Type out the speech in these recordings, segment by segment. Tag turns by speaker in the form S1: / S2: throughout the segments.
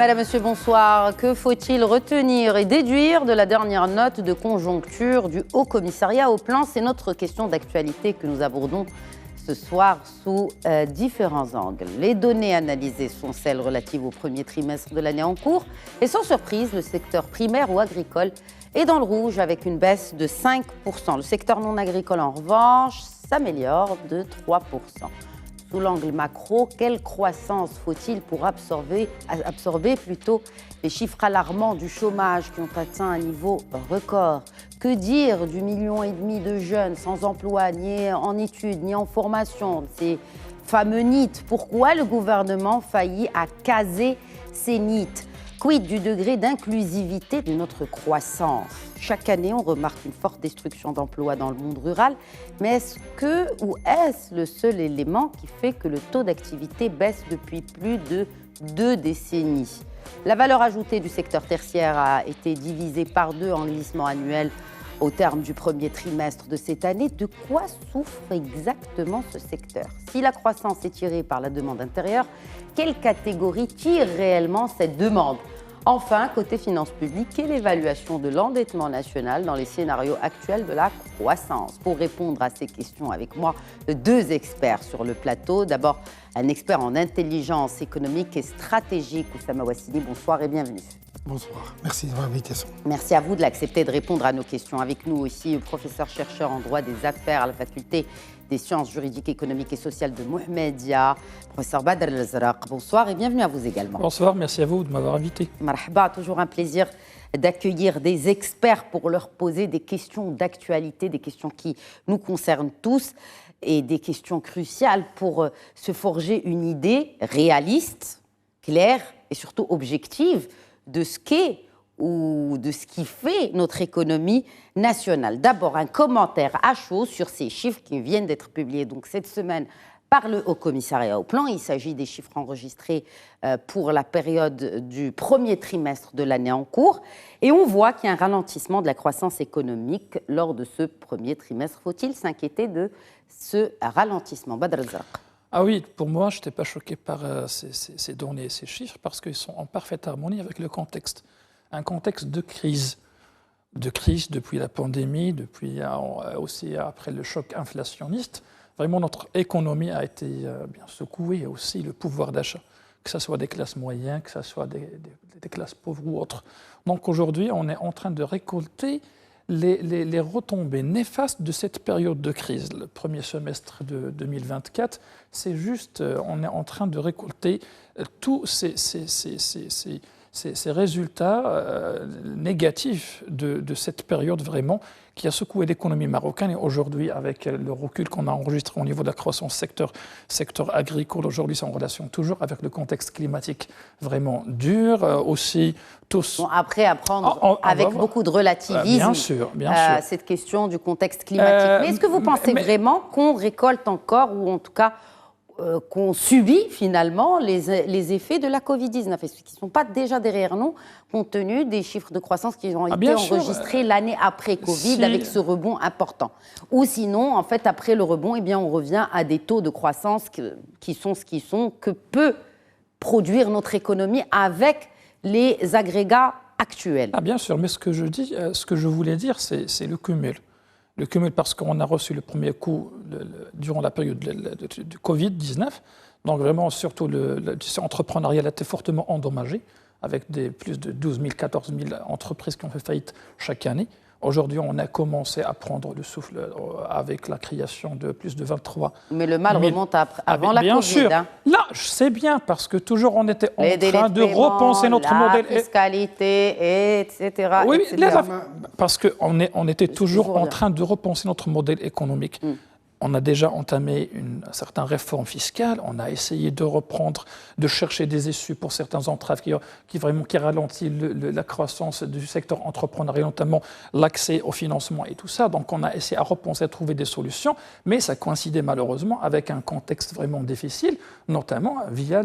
S1: Madame, Monsieur, bonsoir. Que faut-il retenir et déduire de la dernière note de conjoncture du Haut Commissariat au Plan? C'est notre question d'actualité que nous abordons ce soir sous différents angles. Les données analysées sont celles relatives au premier trimestre de l'année en cours. Et sans surprise, le secteur primaire ou agricole est dans le rouge avec une baisse de 5%. Le secteur non agricole, en revanche, s'améliore de 3%. Sous l'angle macro, quelle croissance faut-il pour absorber les chiffres alarmants du chômage qui ont atteint un niveau record? Que dire du 1,5 million de jeunes sans emploi, ni en études, ni en formation, ces fameux NEET? Pourquoi le gouvernement faillit à caser ces NEET? Quid du degré d'inclusivité de notre croissance? Chaque année, on remarque une forte destruction d'emplois dans le monde rural, mais est-ce le seul élément qui fait que le taux d'activité baisse depuis plus de 2 décennies? La valeur ajoutée du secteur tertiaire a été divisée par 2 en glissement annuel au terme du premier trimestre de cette année. De quoi souffre exactement ce secteur? Si la croissance est tirée par la demande intérieure, quelle catégorie tire réellement cette demande? Enfin, côté finances publiques, quelle évaluation de l'endettement national dans les scénarios actuels de la croissance? Pour répondre à ces questions avec moi, 2 experts sur le plateau. D'abord, un expert en intelligence économique et stratégique, Oussama Ouassini. Bonsoir et bienvenue.
S2: Bonsoir, merci de l'invitation.
S1: Merci à vous de l'accepter, de répondre à nos questions. Avec nous aussi, professeur-chercheur en droit des affaires à la faculté des sciences juridiques, économiques et sociales de Mohamedia, professeur Badr El-Azraq. Bonsoir et bienvenue à vous également.
S3: Bonsoir, merci à vous de m'avoir invité.
S1: Marhaba, toujours un plaisir d'accueillir des experts pour leur poser des questions d'actualité, des questions qui nous concernent tous et des questions cruciales pour se forger une idée réaliste, claire et surtout objective de ce qu'est ou de ce qui fait notre économie nationale. D'abord, un commentaire à chaud sur ces chiffres qui viennent d'être publiés donc cette semaine par le Haut Commissariat au Plan. Il s'agit des chiffres enregistrés pour la période du premier trimestre de l'année en cours. Et on voit qu'il y a un ralentissement de la croissance économique lors de ce premier trimestre. Faut-il s'inquiéter de ce ralentissement? Badr El-Azraq.
S3: Ah oui, pour moi, je n'étais pas choqué par ces données et ces chiffres parce qu'ils sont en parfaite harmonie avec le contexte. Un contexte de crise depuis la pandémie, depuis aussi après le choc inflationniste. Vraiment, notre économie a été bien secouée, et aussi le pouvoir d'achat, que ce soit des classes moyennes, que ce soit des classes pauvres ou autres. Donc aujourd'hui, on est en train de récolter les retombées néfastes de cette période de crise. Le premier semestre de 2024, c'est juste, on est en train de récolter tous ces résultats négatifs de cette période vraiment qui a secoué l'économie marocaine. Et aujourd'hui, avec le recul qu'on a enregistré au niveau de la croissance secteur agricole, aujourd'hui, c'est en relation toujours avec le contexte climatique vraiment dur. Aussi, tous...
S1: Bon, après, à prendre avec beaucoup de relativisme,
S3: bien sûr.
S1: Cette question du contexte climatique. Mais est-ce que vous pensez vraiment qu'on récolte encore, ou en tout cas qu'on subit finalement les effets de la Covid-19, qui ne sont pas déjà derrière nous, compte tenu des chiffres de croissance qui ont été enregistrés l'année après Covid, avec ce rebond important? Ou sinon, en fait, après le rebond, on revient à des taux de croissance qui sont ce qu'ils sont, que peut produire notre économie avec les agrégats actuels?
S3: Ah bien sûr, mais ce que je voulais dire, c'est le cumul. Le cumul parce qu'on a reçu le premier coup durant la période du Covid-19. Donc vraiment, surtout le entrepreneuriat a été fortement endommagé avec plus de 12 000, 14 000 entreprises qui ont fait faillite chaque année. Aujourd'hui, on a commencé à prendre le souffle avec la création de plus de 23 000.
S1: Mais le mal remonte avant la
S3: bien
S1: Covid.
S3: Sûr. Là, je sais bien, parce que toujours on était en train de repenser notre modèle.
S1: La fiscalité, etc.
S3: Oui,
S1: etc.
S3: Parce qu'on était toujours en train de repenser notre modèle économique. On a déjà entamé une certaine réforme fiscale, on a essayé de reprendre, de chercher des issues pour certaines entraves qui ralentissent la croissance du secteur entrepreneurial, notamment l'accès au financement et tout ça. Donc on a essayé à repenser, à trouver des solutions, mais ça coïncidait malheureusement avec un contexte vraiment difficile, notamment via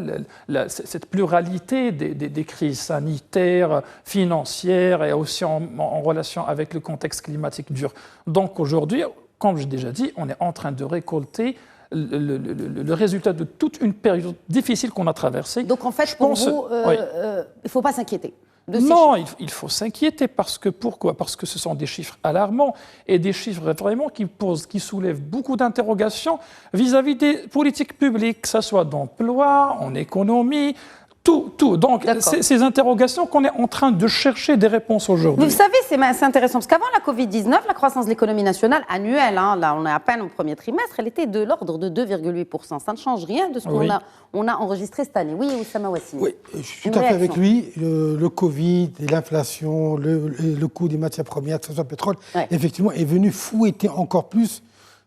S3: cette pluralité des crises sanitaires, financières et aussi en relation avec le contexte climatique dur. Donc aujourd'hui, comme j'ai déjà dit, on est en train de récolter le résultat de toute une période difficile qu'on a traversée.
S1: Donc en fait, pour vous, il ne faut pas s'inquiéter de ces
S3: Non,
S1: chiffres.
S3: il faut s'inquiéter pourquoi ? Parce que ce sont des chiffres alarmants et des chiffres vraiment qui soulèvent beaucoup d'interrogations vis-à-vis des politiques publiques, que ce soit d'emploi, en économie, tout. Donc, ces interrogations qu'on est en train de chercher des réponses aujourd'hui.
S1: Vous savez, c'est intéressant, parce qu'avant la Covid-19, la croissance de l'économie nationale annuelle, là on est à peine au premier trimestre, elle était de l'ordre de 2,8%. Ça ne change rien de ce qu'on a enregistré cette année. Oui, Oussama Wassine.
S2: Oui, je suis tout à fait avec lui. Le Covid et l'inflation, le coût des matières premières, que ce soit le pétrole, effectivement, est venu fouetter encore plus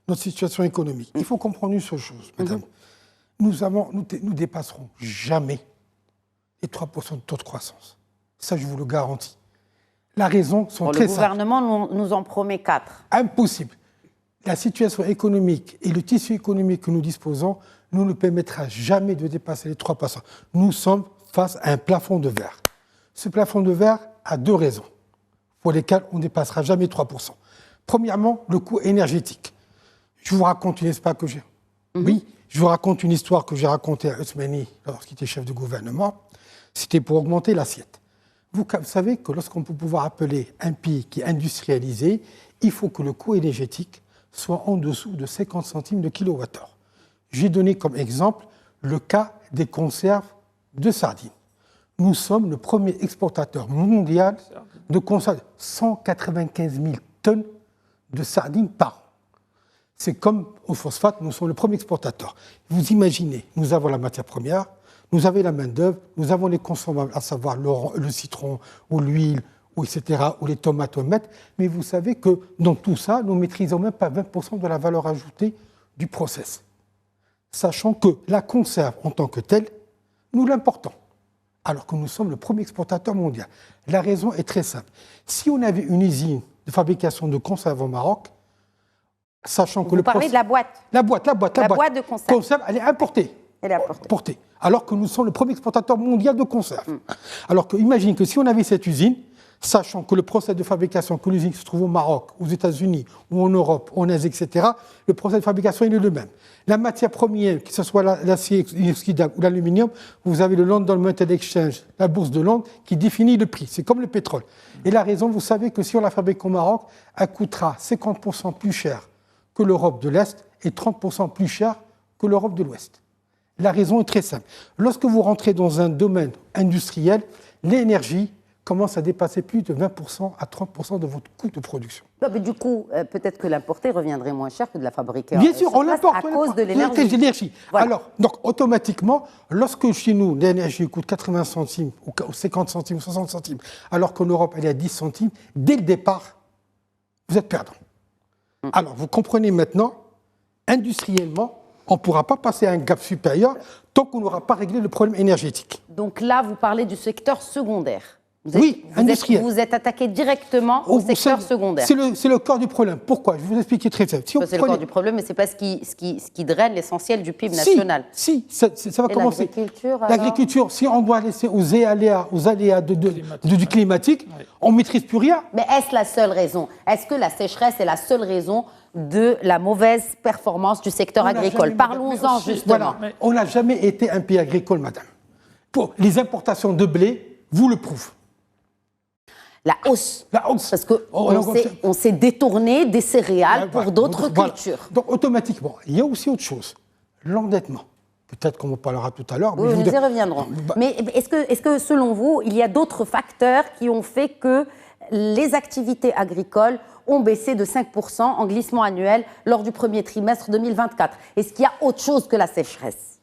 S2: notre situation économique. Il faut comprendre une seule chose, madame. Nous dépasserons jamais et 3% de taux de croissance. Ça, je vous le garantis. La raison sont très simples.
S1: Le gouvernement nous en promet 4.
S2: Impossible. La situation économique et le tissu économique que nous disposons nous ne permettra jamais de dépasser les 3%. Nous sommes face à un plafond de verre. Ce plafond de verre a 2 raisons pour lesquelles on ne dépassera jamais 3%. Premièrement, le coût énergétique. Je vous raconte une histoire que j'ai. Oui, je vous raconte une histoire que j'ai racontée à Ousmani lorsqu'il était chef de gouvernement. C'était pour augmenter l'assiette. Vous savez que lorsqu'on peut pouvoir appeler un pays qui est industrialisé, il faut que le coût énergétique soit en dessous de 50 centimes de kilowattheure. J'ai donné comme exemple le cas des conserves de sardines. Nous sommes le premier exportateur mondial de conserves, 195 000 tonnes de sardines par an. C'est comme au phosphate, nous sommes le premier exportateur. Vous imaginez, nous avons la matière première, nous avons la main-d'œuvre, nous avons les consommables, à savoir le citron ou l'huile, etc., ou les tomates ou mettre. Mais vous savez que dans tout ça, nous ne maîtrisons même pas 20% de la valeur ajoutée du process. Sachant que la conserve en tant que telle, nous l'importons, alors que nous sommes le premier exportateur mondial. La raison est très simple. Si on avait une usine de fabrication de conserve au Maroc, sachant que
S1: vous parlez de la boîte.
S2: La boîte
S1: de conserve.
S2: Elle est importée.
S1: Elle est importée.
S2: Alors que nous sommes le premier exportateur mondial de conserve. Alors que, imagine que si on avait cette usine, sachant que le procès de fabrication, que l'usine se trouve au Maroc, aux États-Unis, ou en Europe, ou en Asie, etc., le procès de fabrication il est le même. La matière première, que ce soit l'acier inoxydable ou l'aluminium, vous avez le London Metal Exchange, la bourse de Londres, qui définit le prix. C'est comme le pétrole. Et la raison, vous savez que si on la fabrique au Maroc, elle coûtera 50% plus cher que l'Europe de l'Est et 30% plus cher que l'Europe de l'Ouest. La raison est très simple. Lorsque vous rentrez dans un domaine industriel, l'énergie commence à dépasser plus de 20% à 30% de votre coût de production.
S1: Non, mais du coup, peut-être que l'importer reviendrait moins cher que de la fabriquer.
S2: Bien sûr, on l'importe
S1: à cause de l'énergie.
S2: Voilà. Alors, donc, automatiquement, lorsque chez nous, l'énergie coûte 80 centimes, ou 50 centimes, ou 60 centimes, alors qu'en Europe, elle est à 10 centimes, dès le départ, vous êtes perdant. Alors, vous comprenez maintenant, industriellement, on ne pourra pas passer à un gap supérieur tant qu'on n'aura pas réglé le problème énergétique.
S1: Donc là, vous parlez du secteur secondaire.
S2: Industriel.
S1: Vous êtes attaqué directement au secteur secondaire.
S2: C'est le cœur du problème. Pourquoi ? Je vais vous expliquer très simple.
S1: C'est le cœur du problème, mais ce n'est pas ce qui draine l'essentiel du PIB national.
S2: Ça va commencer. L'agriculture, si on doit laisser aux aléas du climatique, on ne maîtrise plus rien.
S1: Mais est-ce la seule raison ? Est-ce que la sécheresse est la seule raison de la mauvaise performance du secteur agricole ? Parlons-en justement.
S2: Voilà, on n'a jamais été un pays agricole, madame. Pour les importations de blé, vous le prouvez.
S1: La hausse. Parce qu'on s'est détourné des céréales pour d'autres cultures.
S2: Donc, automatiquement, il y a aussi autre chose. L'endettement. Peut-être qu'on en parlera tout à l'heure.
S1: Oui, nous y reviendrons. Mais est-ce que, selon vous, il y a d'autres facteurs qui ont fait que les activités agricoles ont baissé de 5% en glissement annuel lors du premier trimestre 2024 ? Est-ce qu'il y a autre chose que la sécheresse ?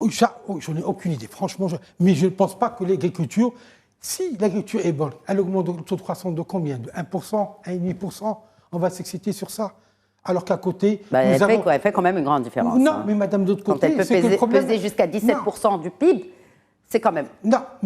S2: Je n'ai aucune idée, franchement. Mais je ne pense pas que l'agriculture... Si l'agriculture est bonne, elle augmente le taux de croissance de combien ? De 1%, 1,5%. On va s'exciter sur ça. Alors qu'à côté...
S1: elle fait quand même une grande différence.
S2: Non, mais madame, d'autre côté...
S1: Quand elle peut peser jusqu'à 17% du PIB, c'est quand même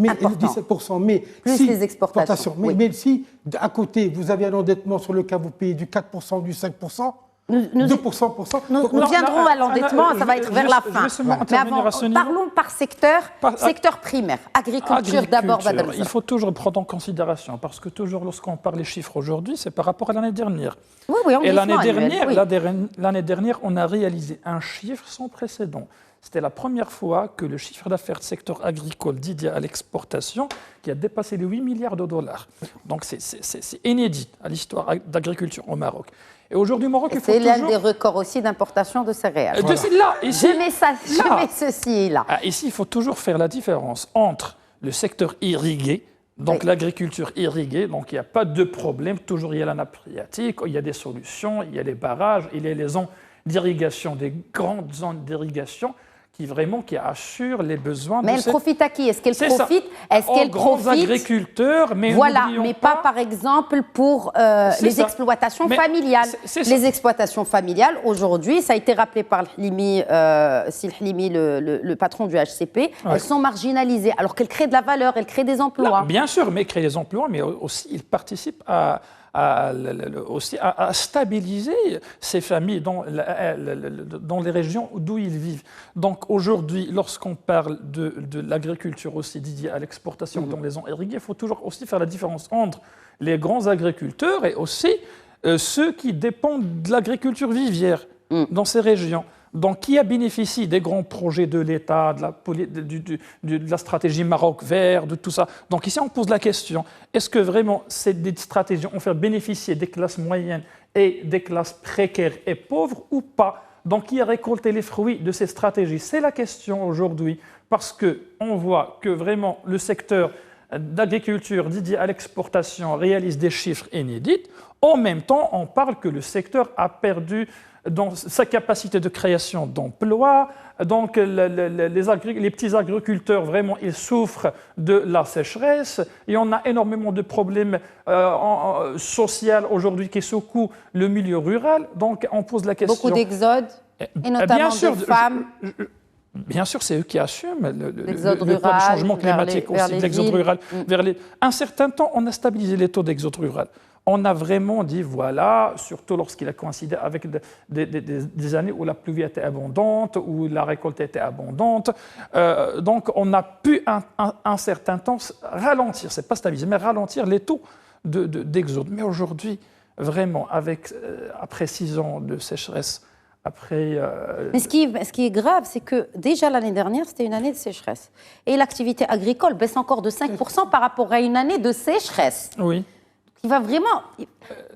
S1: important.
S2: 17%, mais
S1: plus
S2: si,
S1: les exportations.
S2: Mais si, à côté, vous avez un endettement sur lequel vous payez du 4%, du 5%, 2%.
S1: Nous viendrons à l'endettement, ça va être vers la fin. Mais avant, parlons par secteur, secteur primaire. Agriculture d'abord, Badr.
S3: Il faut toujours prendre en considération, parce que toujours lorsqu'on parle des chiffres aujourd'hui, c'est par rapport à l'année dernière.
S1: Oui,
S3: et l'année dernière, on a réalisé un chiffre sans précédent. C'était la première fois que le chiffre d'affaires du secteur agricole dédié à l'exportation qui a dépassé les 8 milliards de dollars. Donc c'est inédit à l'histoire d'agriculture au Maroc. Et aujourd'hui, au Maroc, il faut toujours...
S1: C'est l'un des records aussi d'importation de céréales.
S3: Voilà.
S1: Je mets ceci là.
S3: Ici, il faut toujours faire la différence entre le secteur irrigué, donc l'agriculture irriguée, donc il n'y a pas de problème, toujours il y a la nappe phréatique, il y a des solutions, il y a les barrages, il y a les zones d'irrigation, des grandes zones d'irrigation qui assurent les besoins.
S1: Mais elle profite à qui? Est-ce qu'elle profite? Aux
S3: grands agriculteurs, mais
S1: voilà, mais pas par exemple pour les exploitations familiales. Les exploitations familiales, aujourd'hui, ça a été rappelé par Hlimi, le patron du HCP, elles sont marginalisées, alors qu'elles créent de la valeur, elles créent des emplois.
S3: Là, bien sûr, mais créent des emplois, mais aussi ils participent à stabiliser ces familles dans les régions d'où ils vivent. Donc aujourd'hui, lorsqu'on parle de l'agriculture aussi dédiée à l'exportation dans les zones irriguées, il faut toujours aussi faire la différence entre les grands agriculteurs et aussi ceux qui dépendent de l'agriculture vivière dans ces régions. Donc, qui a bénéficié des grands projets de l'État, de la stratégie Maroc vert, de tout ça. Donc ici, on pose la question, est-ce que vraiment ces stratégies ont fait bénéficier des classes moyennes et des classes précaires et pauvres ou pas? Donc, qui a récolté les fruits de ces stratégies? C'est la question aujourd'hui, parce qu'on voit que vraiment le secteur d'agriculture dédié à l'exportation réalise des chiffres inédits. En même temps, on parle que le secteur a perdu dans sa capacité de création d'emplois. Donc les petits agriculteurs, vraiment, ils souffrent de la sécheresse. Et on a énormément de problèmes sociaux aujourd'hui qui secouent le milieu rural. Donc on pose la question...
S1: Beaucoup d'exodes, et notamment des femmes.
S3: Bien sûr, c'est eux qui assument le
S1: changement
S3: climatique aussi, l'exode rural. Un certain temps, on a stabilisé les taux d'exode rural. On a vraiment dit, voilà, surtout lorsqu'il a coïncidé avec des années où la pluie était abondante, où la récolte était abondante. Donc, on a pu, un certain temps, ralentir, c'est pas stabiliser, mais ralentir les taux d'exode. Mais aujourd'hui, vraiment, après 6 ans de sécheresse,
S1: Mais ce qui est grave, c'est que déjà l'année dernière, c'était une année de sécheresse. Et l'activité agricole baisse encore de 5% par rapport à une année de sécheresse.
S3: Oui.
S1: Il va vraiment...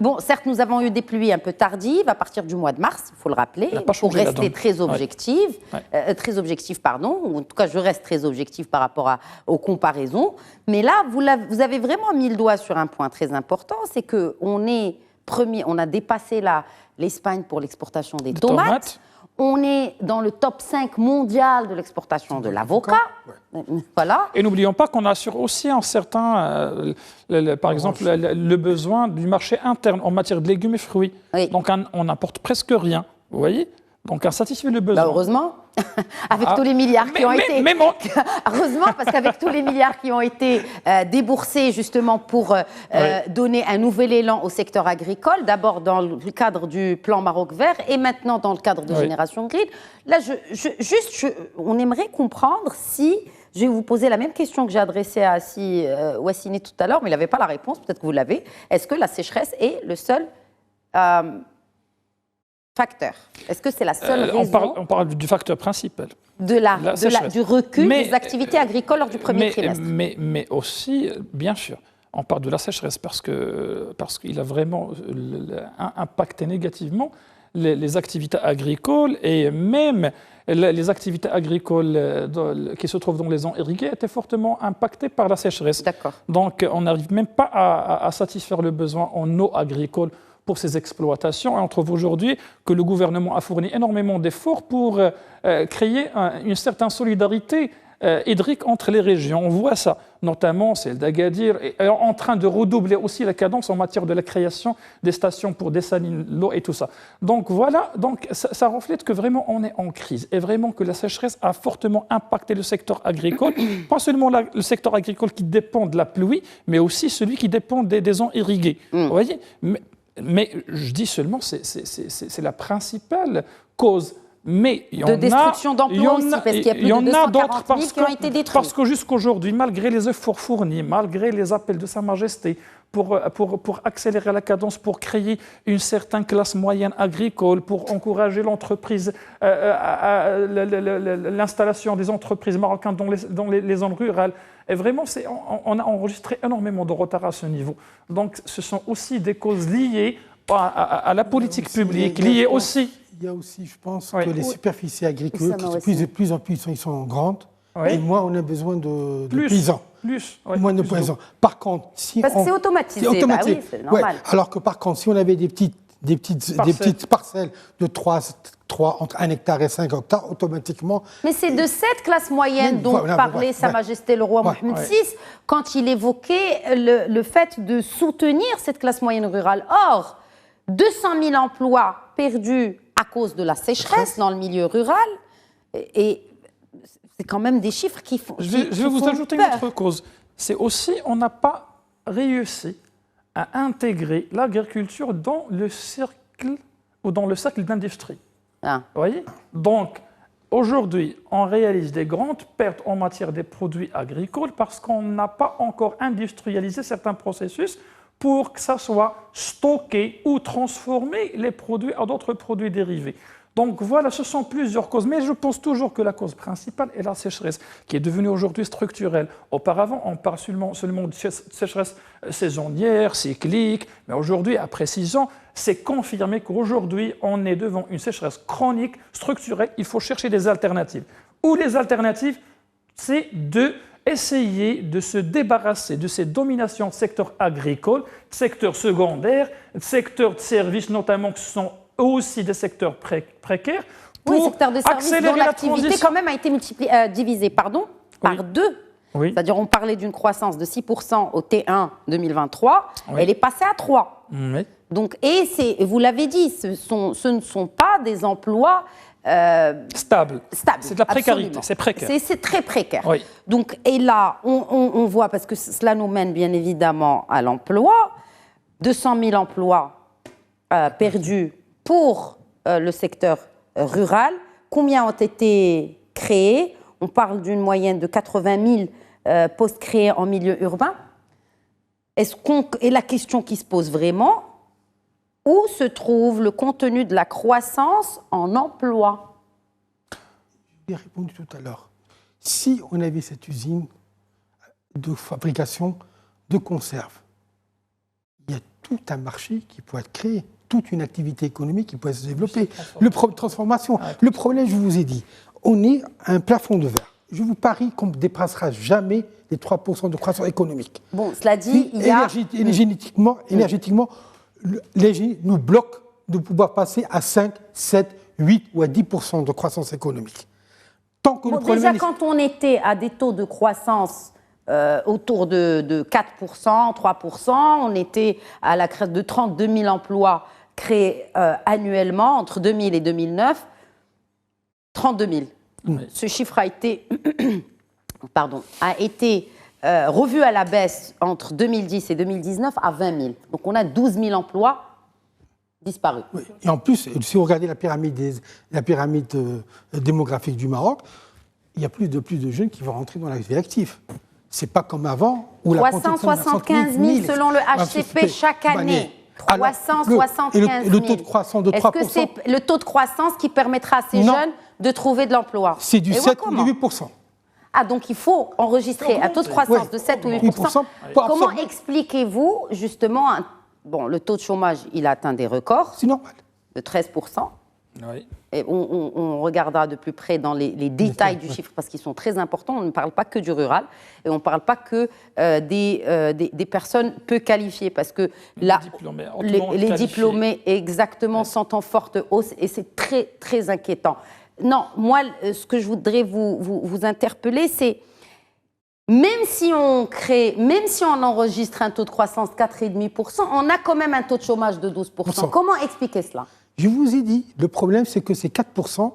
S1: Bon, certes, nous avons eu des pluies un peu tardives à partir du mois de mars, il faut le rappeler, pour rester très objective, ou en tout cas, je reste très objective par rapport aux comparaisons. Mais là, vous avez vraiment mis le doigt sur un point très important, c'est qu'on est premier, on a dépassé l'Espagne pour l'exportation des tomates. On est dans le top 5 mondial de l'exportation de l'avocat. Voilà.
S3: Et n'oublions pas qu'on assure aussi un certain, par exemple, le besoin du marché interne en matière de légumes et fruits. Oui. Donc on n'apporte presque rien, vous voyez. Donc on satisfait le besoin.
S1: Heureusement, avec tous les milliards qui ont été... Heureusement, parce qu'avec tous les milliards qui ont été déboursés justement pour donner un nouvel élan au secteur agricole, d'abord dans le cadre du plan Maroc vert et maintenant dans le cadre de Génération Green, là, on aimerait comprendre si... Je vais vous poser la même question que j'ai adressée à Wassini tout à l'heure, mais il n'avait pas la réponse, peut-être que vous l'avez. Est-ce que la sécheresse est le seul... facteur. Est-ce que c'est la seule raison
S3: on parle du facteur principal.
S1: Du recul des activités agricoles lors du premier trimestre.
S3: Mais aussi, bien sûr, on parle de la sécheresse parce qu'il a vraiment impacté négativement les activités agricoles et même les activités agricoles qui se trouvent dans les zones irriguées étaient fortement impactées par la sécheresse.
S1: D'accord.
S3: Donc on n'arrive même pas à satisfaire le besoin en eau agricole pour ces exploitations. Et on trouve aujourd'hui que le gouvernement a fourni énormément d'efforts pour créer une certaine solidarité hydrique entre les régions. On voit ça, notamment celle d'Agadir, est en train de redoubler aussi la cadence en matière de la création des stations pour dessaliner l'eau et tout ça. Donc voilà, ça reflète que vraiment on est en crise et vraiment que la sécheresse a fortement impacté le secteur agricole, pas seulement le secteur agricole qui dépend de la pluie, mais aussi celui qui dépend des zones irriguées. Vous voyez ? Mais je dis seulement, c'est la principale cause. Mais il y en
S1: de destruction d'emplois aussi, parce qu'il y a plus de 240 000 qui ont été détruits.
S3: Parce que jusqu'aujourd'hui, malgré les efforts fournis, malgré les appels de Sa Majesté pour accélérer la cadence, pour créer une certaine classe moyenne agricole, pour encourager l'entreprise, l'installation des entreprises marocaines dans les zones rurales, et vraiment, on a enregistré énormément de retard à ce niveau. Donc, ce sont aussi des causes liées à la politique publique, liées aussi...
S2: Il y a aussi, je pense, que les superficies agricoles, qui de plus en plus ils sont grandes, et moins on a besoin de paysans. Moins de paysans. Par contre, si
S1: parce que c'est automatisé. Bah oui, c'est normal.
S2: Alors que par contre, si on avait des petites parcelles de 3 entre 1 hectare et 5 hectares, automatiquement...
S1: Mais c'est de cette classe moyenne dont parlait Sa Majesté le roi Mohamed VI quand il évoquait le fait de soutenir cette classe moyenne rurale. Or, 200 000 emplois perdus à cause de la sécheresse dans le milieu rural, et c'est quand même des chiffres qui font
S3: Je vais vous ajouter une autre cause. C'est aussi, on n'a pas réussi à intégrer l'agriculture dans le cercle d'industrie. Vous voyez ? Donc, aujourd'hui, on réalise des grandes pertes en matière des produits agricoles parce qu'on n'a pas encore industrialisé certains processus pour que ça soit stocké ou transformé les produits à d'autres produits dérivés. Donc voilà, ce sont plusieurs causes, mais je pense toujours que la cause principale est la sécheresse, qui est devenue aujourd'hui structurelle. Auparavant, on parle seulement de sécheresse saisonnière, cyclique, mais aujourd'hui, après 6 ans, c'est confirmé qu'aujourd'hui, on est devant une sécheresse chronique, structurelle. Il faut chercher des alternatives. Ou les alternatives, c'est essayer de se débarrasser de ces dominations de secteur agricole, de secteur secondaire, de secteur de services notamment, qui sont aussi des secteurs précaires, pour
S1: secteur de services dont l'activité quand même a été divisée par 2. Oui. C'est-à-dire on parlait d'une croissance de 6% au T1 2023, elle est passée à 3. Oui. Donc, vous l'avez dit, ce ne sont pas des emplois...
S3: Stable. C'est de la précarité, c'est précaire.
S1: C'est très précaire. Oui. Donc, et là, on voit, parce que cela nous mène bien évidemment à l'emploi, 200 000 emplois perdus pour le secteur rural. Combien ont été créés? On parle d'une moyenne de 80 000 postes créés en milieu urbain. Et la question qui se pose vraiment, où se trouve le contenu de la croissance en emploi?
S2: J'ai répondu tout à l'heure. Si on avait cette usine de fabrication de conserves, il y a tout un marché qui pourrait être créé, toute une activité économique qui pourrait se développer. Transformation. Le problème, je vous ai dit, on est à un plafond de verre. Je vous parie qu'on ne dépassera jamais les 3% de croissance économique.
S1: Bon, cela dit, il y a...
S2: Énergétiquement, les nous bloquent de pouvoir passer à 5, 7, 8 ou à 10% de croissance économique. Tant que
S1: déjà, quand on était à des taux de croissance autour de 4%, 3%, on était à la création de 32 000 emplois créés annuellement entre 2000 et 2009. 32 000. Oui. Ce chiffre a été, revu à la baisse entre 2010 et 2019 à 20 000. Donc on a 12 000 emplois disparus.
S2: Oui. Et en plus, si vous regardez la pyramide démographique du Maroc, il y a plus de jeunes qui vont rentrer dans la vie active. C'est pas comme avant où
S1: 375 000 selon le HCP chaque année. 375 000.
S2: Et le taux de croissance de 3%.
S1: Est-ce que c'est le taux de croissance qui permettra à ces jeunes de trouver de l'emploi?
S2: C'est du 7 ou du 8%.
S1: Ah, donc il faut enregistrer un taux de croissance de 7 ou 8%. Comment expliquez-vous, justement, le taux de chômage, il a atteint des records.
S2: C'est normal.
S1: De 13%. Oui. Et on regardera de plus près dans les détails du chiffre parce qu'ils sont très importants. On ne parle pas que du rural et on ne parle pas que des personnes peu qualifiées parce que là, les diplômés exactement sont en forte hausse et c'est très, très inquiétant. Non, moi, ce que je voudrais vous interpeller, c'est même si on enregistre un taux de croissance 4,5%, on a quand même un taux de chômage de 12%. Comment expliquer cela?
S2: Je vous ai dit, le problème, c'est que ces 4%,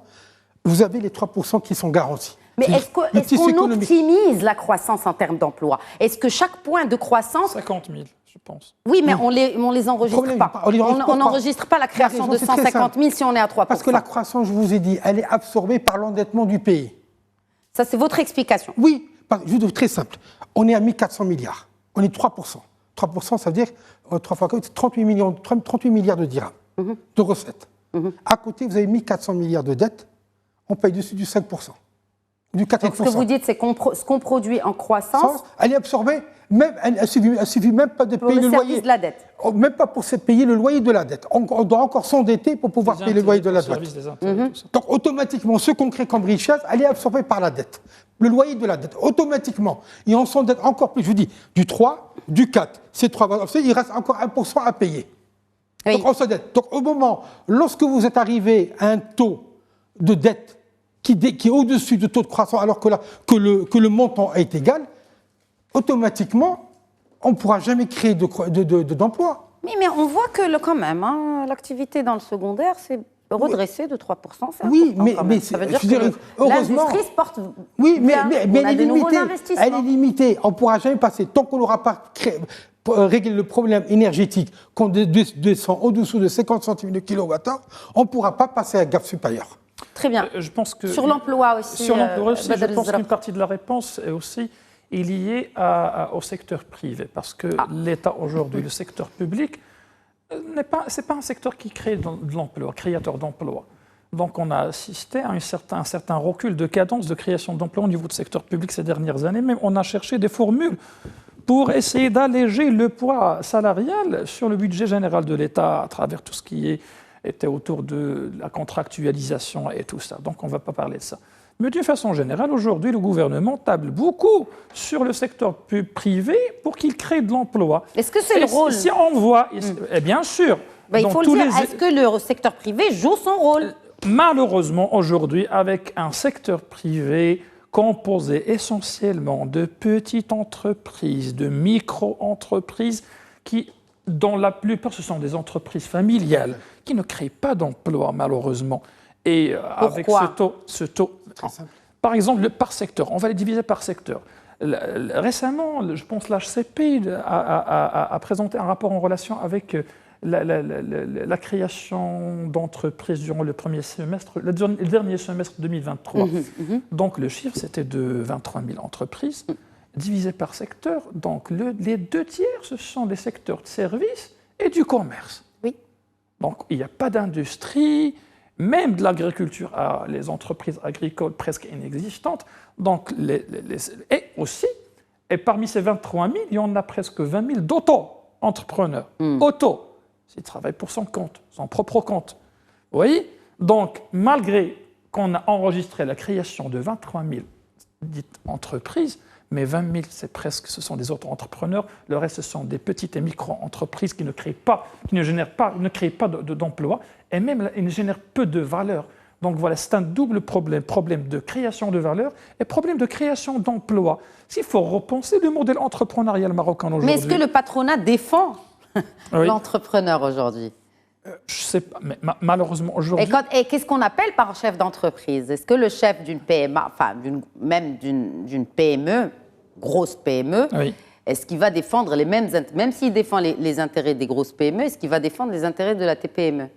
S2: vous avez les 3% qui sont garantis.
S1: Mais est-ce qu'on optimise la croissance en termes d'emploi? Est-ce que chaque point de croissance...
S3: 50 000. pense.
S1: Oui, mais on les enregistre pas. On n'enregistre pas la création de 150 000 si on est à 3%.
S2: Parce que la croissance, je vous ai dit, elle est absorbée par l'endettement du pays.
S1: Ça, c'est votre explication.
S2: Oui, je vous dis très simple. On est à 1 400 milliards. On est 3%. 3%, ça veut dire 3 fois 4, 38 milliards de dirhams de recettes. À côté, vous avez 1 400 milliards de dettes. On paye dessus du 5%. Du 4%.
S1: Donc, ce que vous dites, c'est ce qu'on produit en croissance.
S2: Elle est absorbée. Même, elle ne suffit même pas de payer le loyer.
S1: De la dette.
S2: Même pas pour payer le loyer de la dette. On doit encore s'endetter pour pouvoir payer le loyer de la dette. Donc automatiquement, ce qu'on crée comme richesse, elle est absorbée par la dette. Le loyer de la dette, automatiquement. Et on s'endette encore plus. Je vous dis, du 3, du 4, ces 3, il reste encore 1% à payer. Oui. Donc on s'endette. Donc au moment, lorsque vous êtes arrivé à un taux de dette qui est au-dessus du taux de croissance, alors que le montant est égal, automatiquement, on ne pourra jamais créer d'emplois.
S1: Oui, mais on voit que quand même, l'activité dans le secondaire, c'est redressé de 3%.
S2: Oui, mais
S1: ça veut dire
S2: heureusement,
S1: l'industrie se porte
S2: oui, mais
S1: elle
S2: est limitée. On ne pourra jamais passer. Tant qu'on n'aura pas réglé le problème énergétique, qu'on descend au-dessous de 50 centimes de kilowattheure, on ne pourra pas passer à gamme supérieure.
S1: Très bien.
S3: Je pense que
S1: sur l'emploi aussi.
S3: Sur l'emploi aussi, je pense qu'une partie de la réponse est aussi liée au secteur privé, parce que l'État aujourd'hui, le secteur public, c'est pas un secteur qui crée de l'emploi, créateur d'emplois. Donc on a assisté à un certain recul de cadence de création d'emplois au niveau du secteur public ces dernières années, mais on a cherché des formules pour essayer d'alléger le poids salarial sur le budget général de l'État à travers tout ce qui était autour de la contractualisation et tout ça. Donc on ne va pas parler de ça. Mais d'une façon générale, aujourd'hui, le gouvernement table beaucoup sur le secteur privé pour qu'il crée de l'emploi.
S1: Est-ce que c'est le rôle?
S3: Si on voit, bien sûr.
S1: Il faut le dire, est-ce que le secteur privé joue son rôle?
S3: Malheureusement, aujourd'hui, avec un secteur privé composé essentiellement de petites entreprises, de micro-entreprises dont la plupart, ce sont des entreprises familiales qui ne créent pas d'emplois, malheureusement. Et avec ce taux par exemple, par secteur, on va les diviser par secteur. Récemment, je pense l'HCP a présenté un rapport en relation avec la création d'entreprises durant le dernier semestre 2023. Donc le chiffre, c'était de 23 000 entreprises divisées par secteur. Donc les 2 tiers, ce sont des secteurs de services et du commerce. Oui. Donc il n'y a pas d'industrie. Même de l'agriculture à les entreprises agricoles presque inexistantes. Donc, et parmi ces 23 000, il y en a presque 20 000 d'auto-entrepreneurs. Auto, s'ils travaillent pour son compte, son propre compte. Vous voyez? Donc, malgré qu'on a enregistré la création de 23 000 dites entreprises, mais 20 000, ce sont des auto-entrepreneurs. Le reste, ce sont des petites et micro-entreprises qui ne créent pas d'emplois, et même ils génèrent peu de valeur. Donc voilà, c'est un double problème. Problème de création de valeur et problème de création d'emplois. S'il faut repenser le modèle entrepreneurial marocain aujourd'hui.
S1: Mais est-ce que le patronat défend l'entrepreneur aujourd'hui?
S3: Je ne sais pas, mais malheureusement aujourd'hui...
S1: Et qu'est-ce qu'on appelle par chef d'entreprise? Est-ce que le chef d'une PMA, enfin même d'une PME, grosse PME, est-ce qu'il va défendre les mêmes... Même s'il défend les intérêts des grosses PME, est-ce qu'il va défendre les intérêts de la TPME?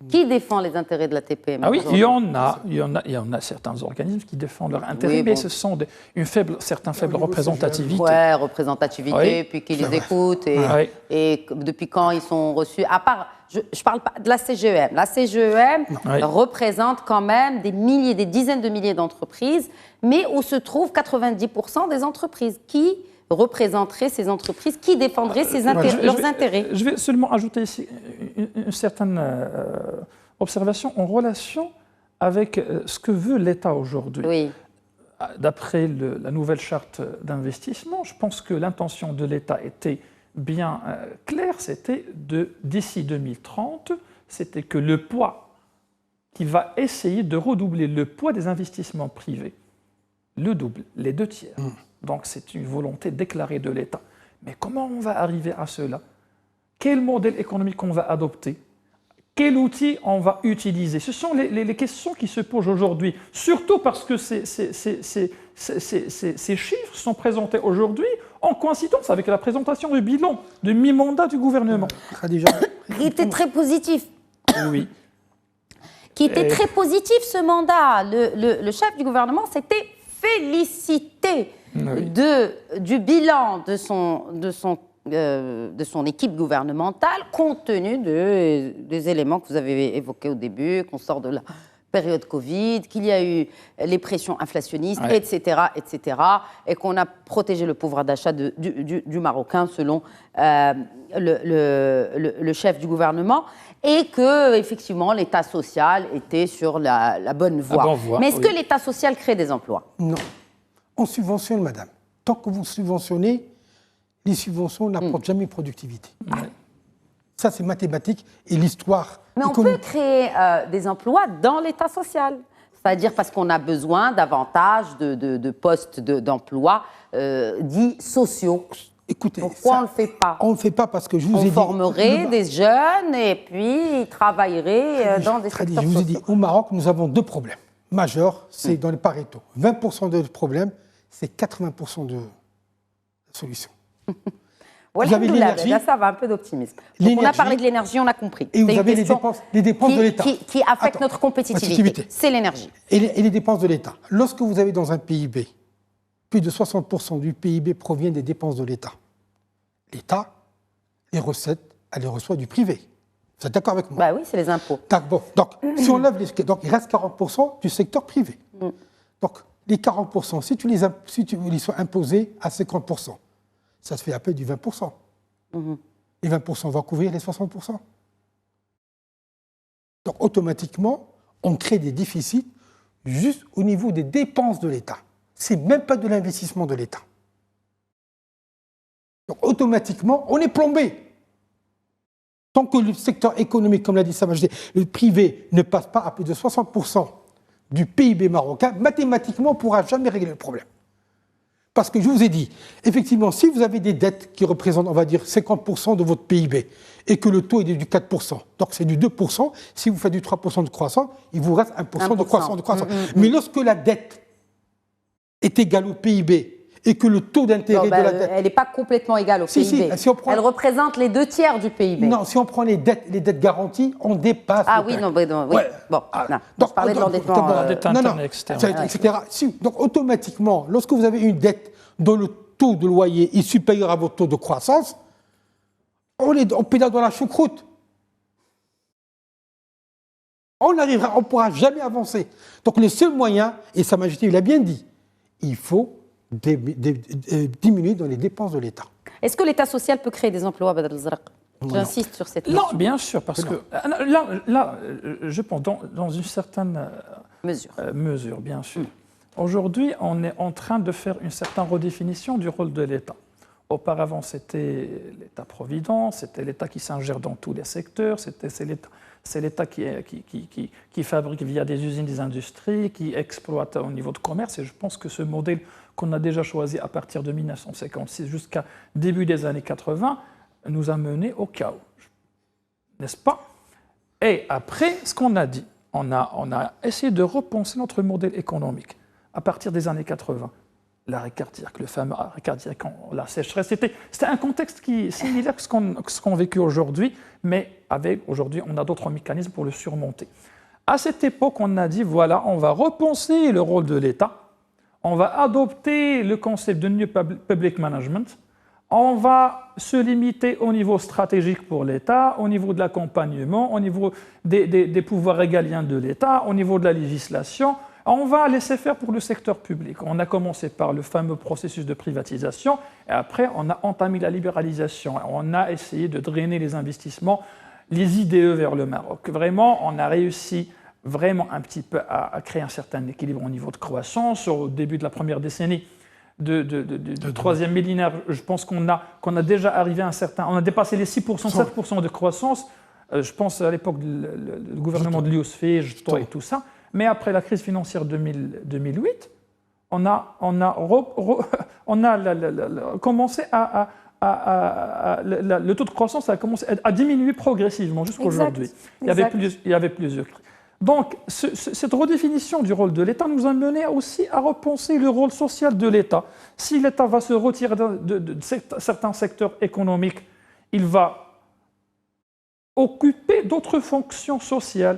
S1: Qui défend les intérêts de la TPME?
S3: Oui, il y en a certains organismes qui défendent leurs intérêts, mais ce sont une faible représentativité.
S1: Oui, représentativité, puis qui les écoutent. Et depuis quand ils sont reçus? À part, je ne parle pas de la CGEM. La CGEM représente quand même des dizaines de milliers d'entreprises, mais où se trouvent 90% des entreprises qui représenteraient ces entreprises, qui défendraient leurs intérêts.
S3: Je vais seulement ajouter ici une certaine observation en relation avec ce que veut l'État aujourd'hui. Oui. D'après la nouvelle charte d'investissement, je pense que l'intention de l'État était bien claire, c'était d'ici 2030, c'était que le poids qui va essayer de redoubler le poids des investissements privés, le double, les 2 tiers. Donc c'est une volonté déclarée de l'État. Mais comment on va arriver à cela? Quel modèle économique on va adopter? Quel outil on va utiliser? Ce sont les questions qui se posent aujourd'hui, surtout parce que ces chiffres sont présentés aujourd'hui en coïncidence avec la présentation du bilan de mi-mandat du gouvernement.
S1: Qui était très positif.
S3: Oui.
S1: Qui était très positif, ce mandat. Le chef du gouvernement s'était félicité du bilan de son équipe gouvernementale, compte tenu des éléments que vous avez évoqués au début, qu'on sort de la période Covid, qu'il y a eu les pressions inflationnistes, etc., et qu'on a protégé le pouvoir d'achat du Marocain, selon le chef du gouvernement, et que, effectivement, l'État social était sur la bonne voie. Mais est-ce que l'État social crée des emplois?
S2: Non. On subventionne, madame. Tant que vous subventionnez, les subventions n'apportent jamais productivité. Ça, c'est mathématique et l'histoire.
S1: Mais on peut créer des emplois dans l'État social. C'est-à-dire parce qu'on a besoin davantage de postes d'emploi dits sociaux.
S2: Écoutez,
S1: pourquoi on ne le fait pas?
S2: On ne le fait pas parce que je vous ai dit...
S1: On formerait des jeunes et puis ils travailleraient dans des secteurs sociaux.
S2: Je vous ai dit, au Maroc, nous avons deux problèmes majeurs. C'est dans les Pareto. 20% de problèmes, c'est 80% de solutions.
S1: Vous avez l'énergie. Là, ça va, un peu d'optimisme. On a parlé de l'énergie, on a compris.
S2: Et vous avez les dépenses de l'État.
S1: Qui affectent notre compétitivité. C'est l'énergie.
S2: Et les dépenses de l'État. Lorsque vous avez dans un PIB, plus de 60% du PIB provient des dépenses de l'État. L'État, les recettes, elle les reçoit du privé. Vous êtes d'accord avec moi?
S1: Bah oui, c'est les impôts.
S2: Bon, donc, si on lève donc il reste 40% du secteur privé. Donc, les 40%, si tu les sois imposés à 50%, ça se fait à peine du 20%. Les 20% vont couvrir les 60%. Donc, automatiquement, on crée des déficits juste au niveau des dépenses de l'État. Ce n'est même pas de l'investissement de l'État. Donc, automatiquement, on est plombé. Tant que le secteur économique, comme l'a dit Sa Majesté, le privé ne passe pas à plus de 60% du PIB marocain, mathématiquement, on ne pourra jamais régler le problème. Parce que je vous ai dit, effectivement, si vous avez des dettes qui représentent, on va dire, 50% de votre PIB, et que le taux est du 4%, donc c'est du 2%, si vous faites du 3% de croissance, il vous reste 1% de croissance. Mais lorsque la dette est égale au PIB, et que le taux d'intérêt de la dette...
S1: Elle n'est pas complètement égale au PIB.
S2: Si on prend...
S1: Elle représente les 2/3 du PIB.
S2: Non, si on prend les dettes garanties, on dépasse...
S1: Ah oui, non, oui. Ouais. Bon, donc, je parlais de l'endettement
S2: externe, etc. Donc, automatiquement, lorsque vous avez une dette dont le taux de loyer est supérieur à votre taux de croissance, on pédale dans la choucroute. On ne pourra jamais avancer. Donc, le seul moyen, et Sa Majesté l'a bien dit, il faut diminuer dans les dépenses de l'État.
S1: Est-ce que l'État social peut créer des emplois, Badr El-Zraq? J'insiste sur cette question.
S3: Non, bien sûr, parce que là, je pense, dans une certaine mesure, bien sûr. Aujourd'hui, on est en train de faire une certaine redéfinition du rôle de l'État. Auparavant, c'était l'État-providence, c'était l'État qui s'ingère dans tous les secteurs, c'est l'État qui fabrique via des usines, des industries, qui exploite au niveau de commerce. Et je pense que ce modèle qu'on a déjà choisi à partir de 1956 jusqu'à début des années 80 nous a mené au chaos. N'est-ce pas? Et après, ce qu'on a dit, on a essayé de repenser notre modèle économique à partir des années 80. L'arrêt cardiaque, le fameux arrêt cardiaque, la sécheresse, c'était un contexte similaire que ce qu'on vécu aujourd'hui, mais aujourd'hui, on a d'autres mécanismes pour le surmonter. À cette époque, on a dit, voilà, on va repenser le rôle de l'État, on va adopter le concept de New Public Management, on va se limiter au niveau stratégique pour l'État, au niveau de l'accompagnement, au niveau des pouvoirs régaliens de l'État, au niveau de la législation. On va laisser faire pour le secteur public. On a commencé par le fameux processus de privatisation et après on a entamé la libéralisation. On a essayé de drainer les investissements, les IDE vers le Maroc. Vraiment, on a réussi vraiment un petit peu à créer un certain équilibre au niveau de croissance. Au début de la première décennie du troisième millénaire, je pense qu'on a déjà arrivé à un certain... On a dépassé les 6%, 7% de croissance. Je pense à l'époque du gouvernement de Yousfi, et tout ça. Mais après la crise financière 2008, on a commencé le taux de croissance a commencé à diminuer progressivement jusqu'à aujourd'hui. Il y avait plusieurs crises. Donc, cette redéfinition du rôle de l'État nous a mené aussi à repenser le rôle social de l'État. Si l'État va se retirer de certains secteurs économiques, il va occuper d'autres fonctions sociales.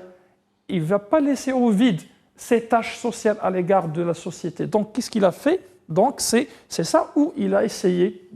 S3: Il ne va pas laisser au vide ses tâches sociales à l'égard de la société. Donc, qu'est-ce qu'il a fait? Donc, c'est ça où il a essayé,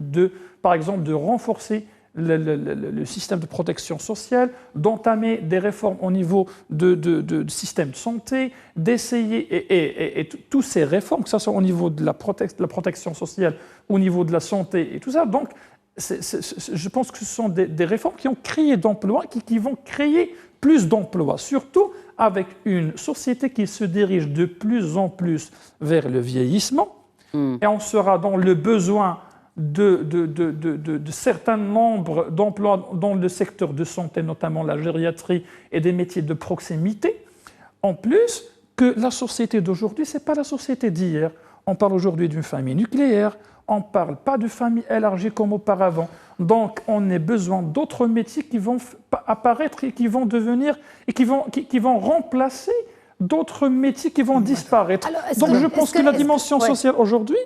S3: par exemple, de renforcer le système de protection sociale, d'entamer des réformes au niveau du système de santé, d'essayer, et toutes ces réformes, que ce soit au niveau de la protection sociale, au niveau de la santé et tout ça. Donc, je pense que ce sont des réformes qui ont créé d'emplois, qui vont créer plus d'emplois, surtout avec une société qui se dirige de plus en plus vers le vieillissement, et on sera dans le besoin de certains nombres d'emplois dans le secteur de santé, notamment la gériatrie et des métiers de proximité. En plus, que la société d'aujourd'hui, ce n'est pas la société d'hier. On parle aujourd'hui d'une famille nucléaire, on ne parle pas de famille élargie comme auparavant. Donc, on a besoin d'autres métiers qui vont apparaître et qui vont devenir, et qui vont remplacer d'autres métiers qui vont disparaître.
S1: Alors,
S3: donc, je pense que la dimension sociale aujourd'hui,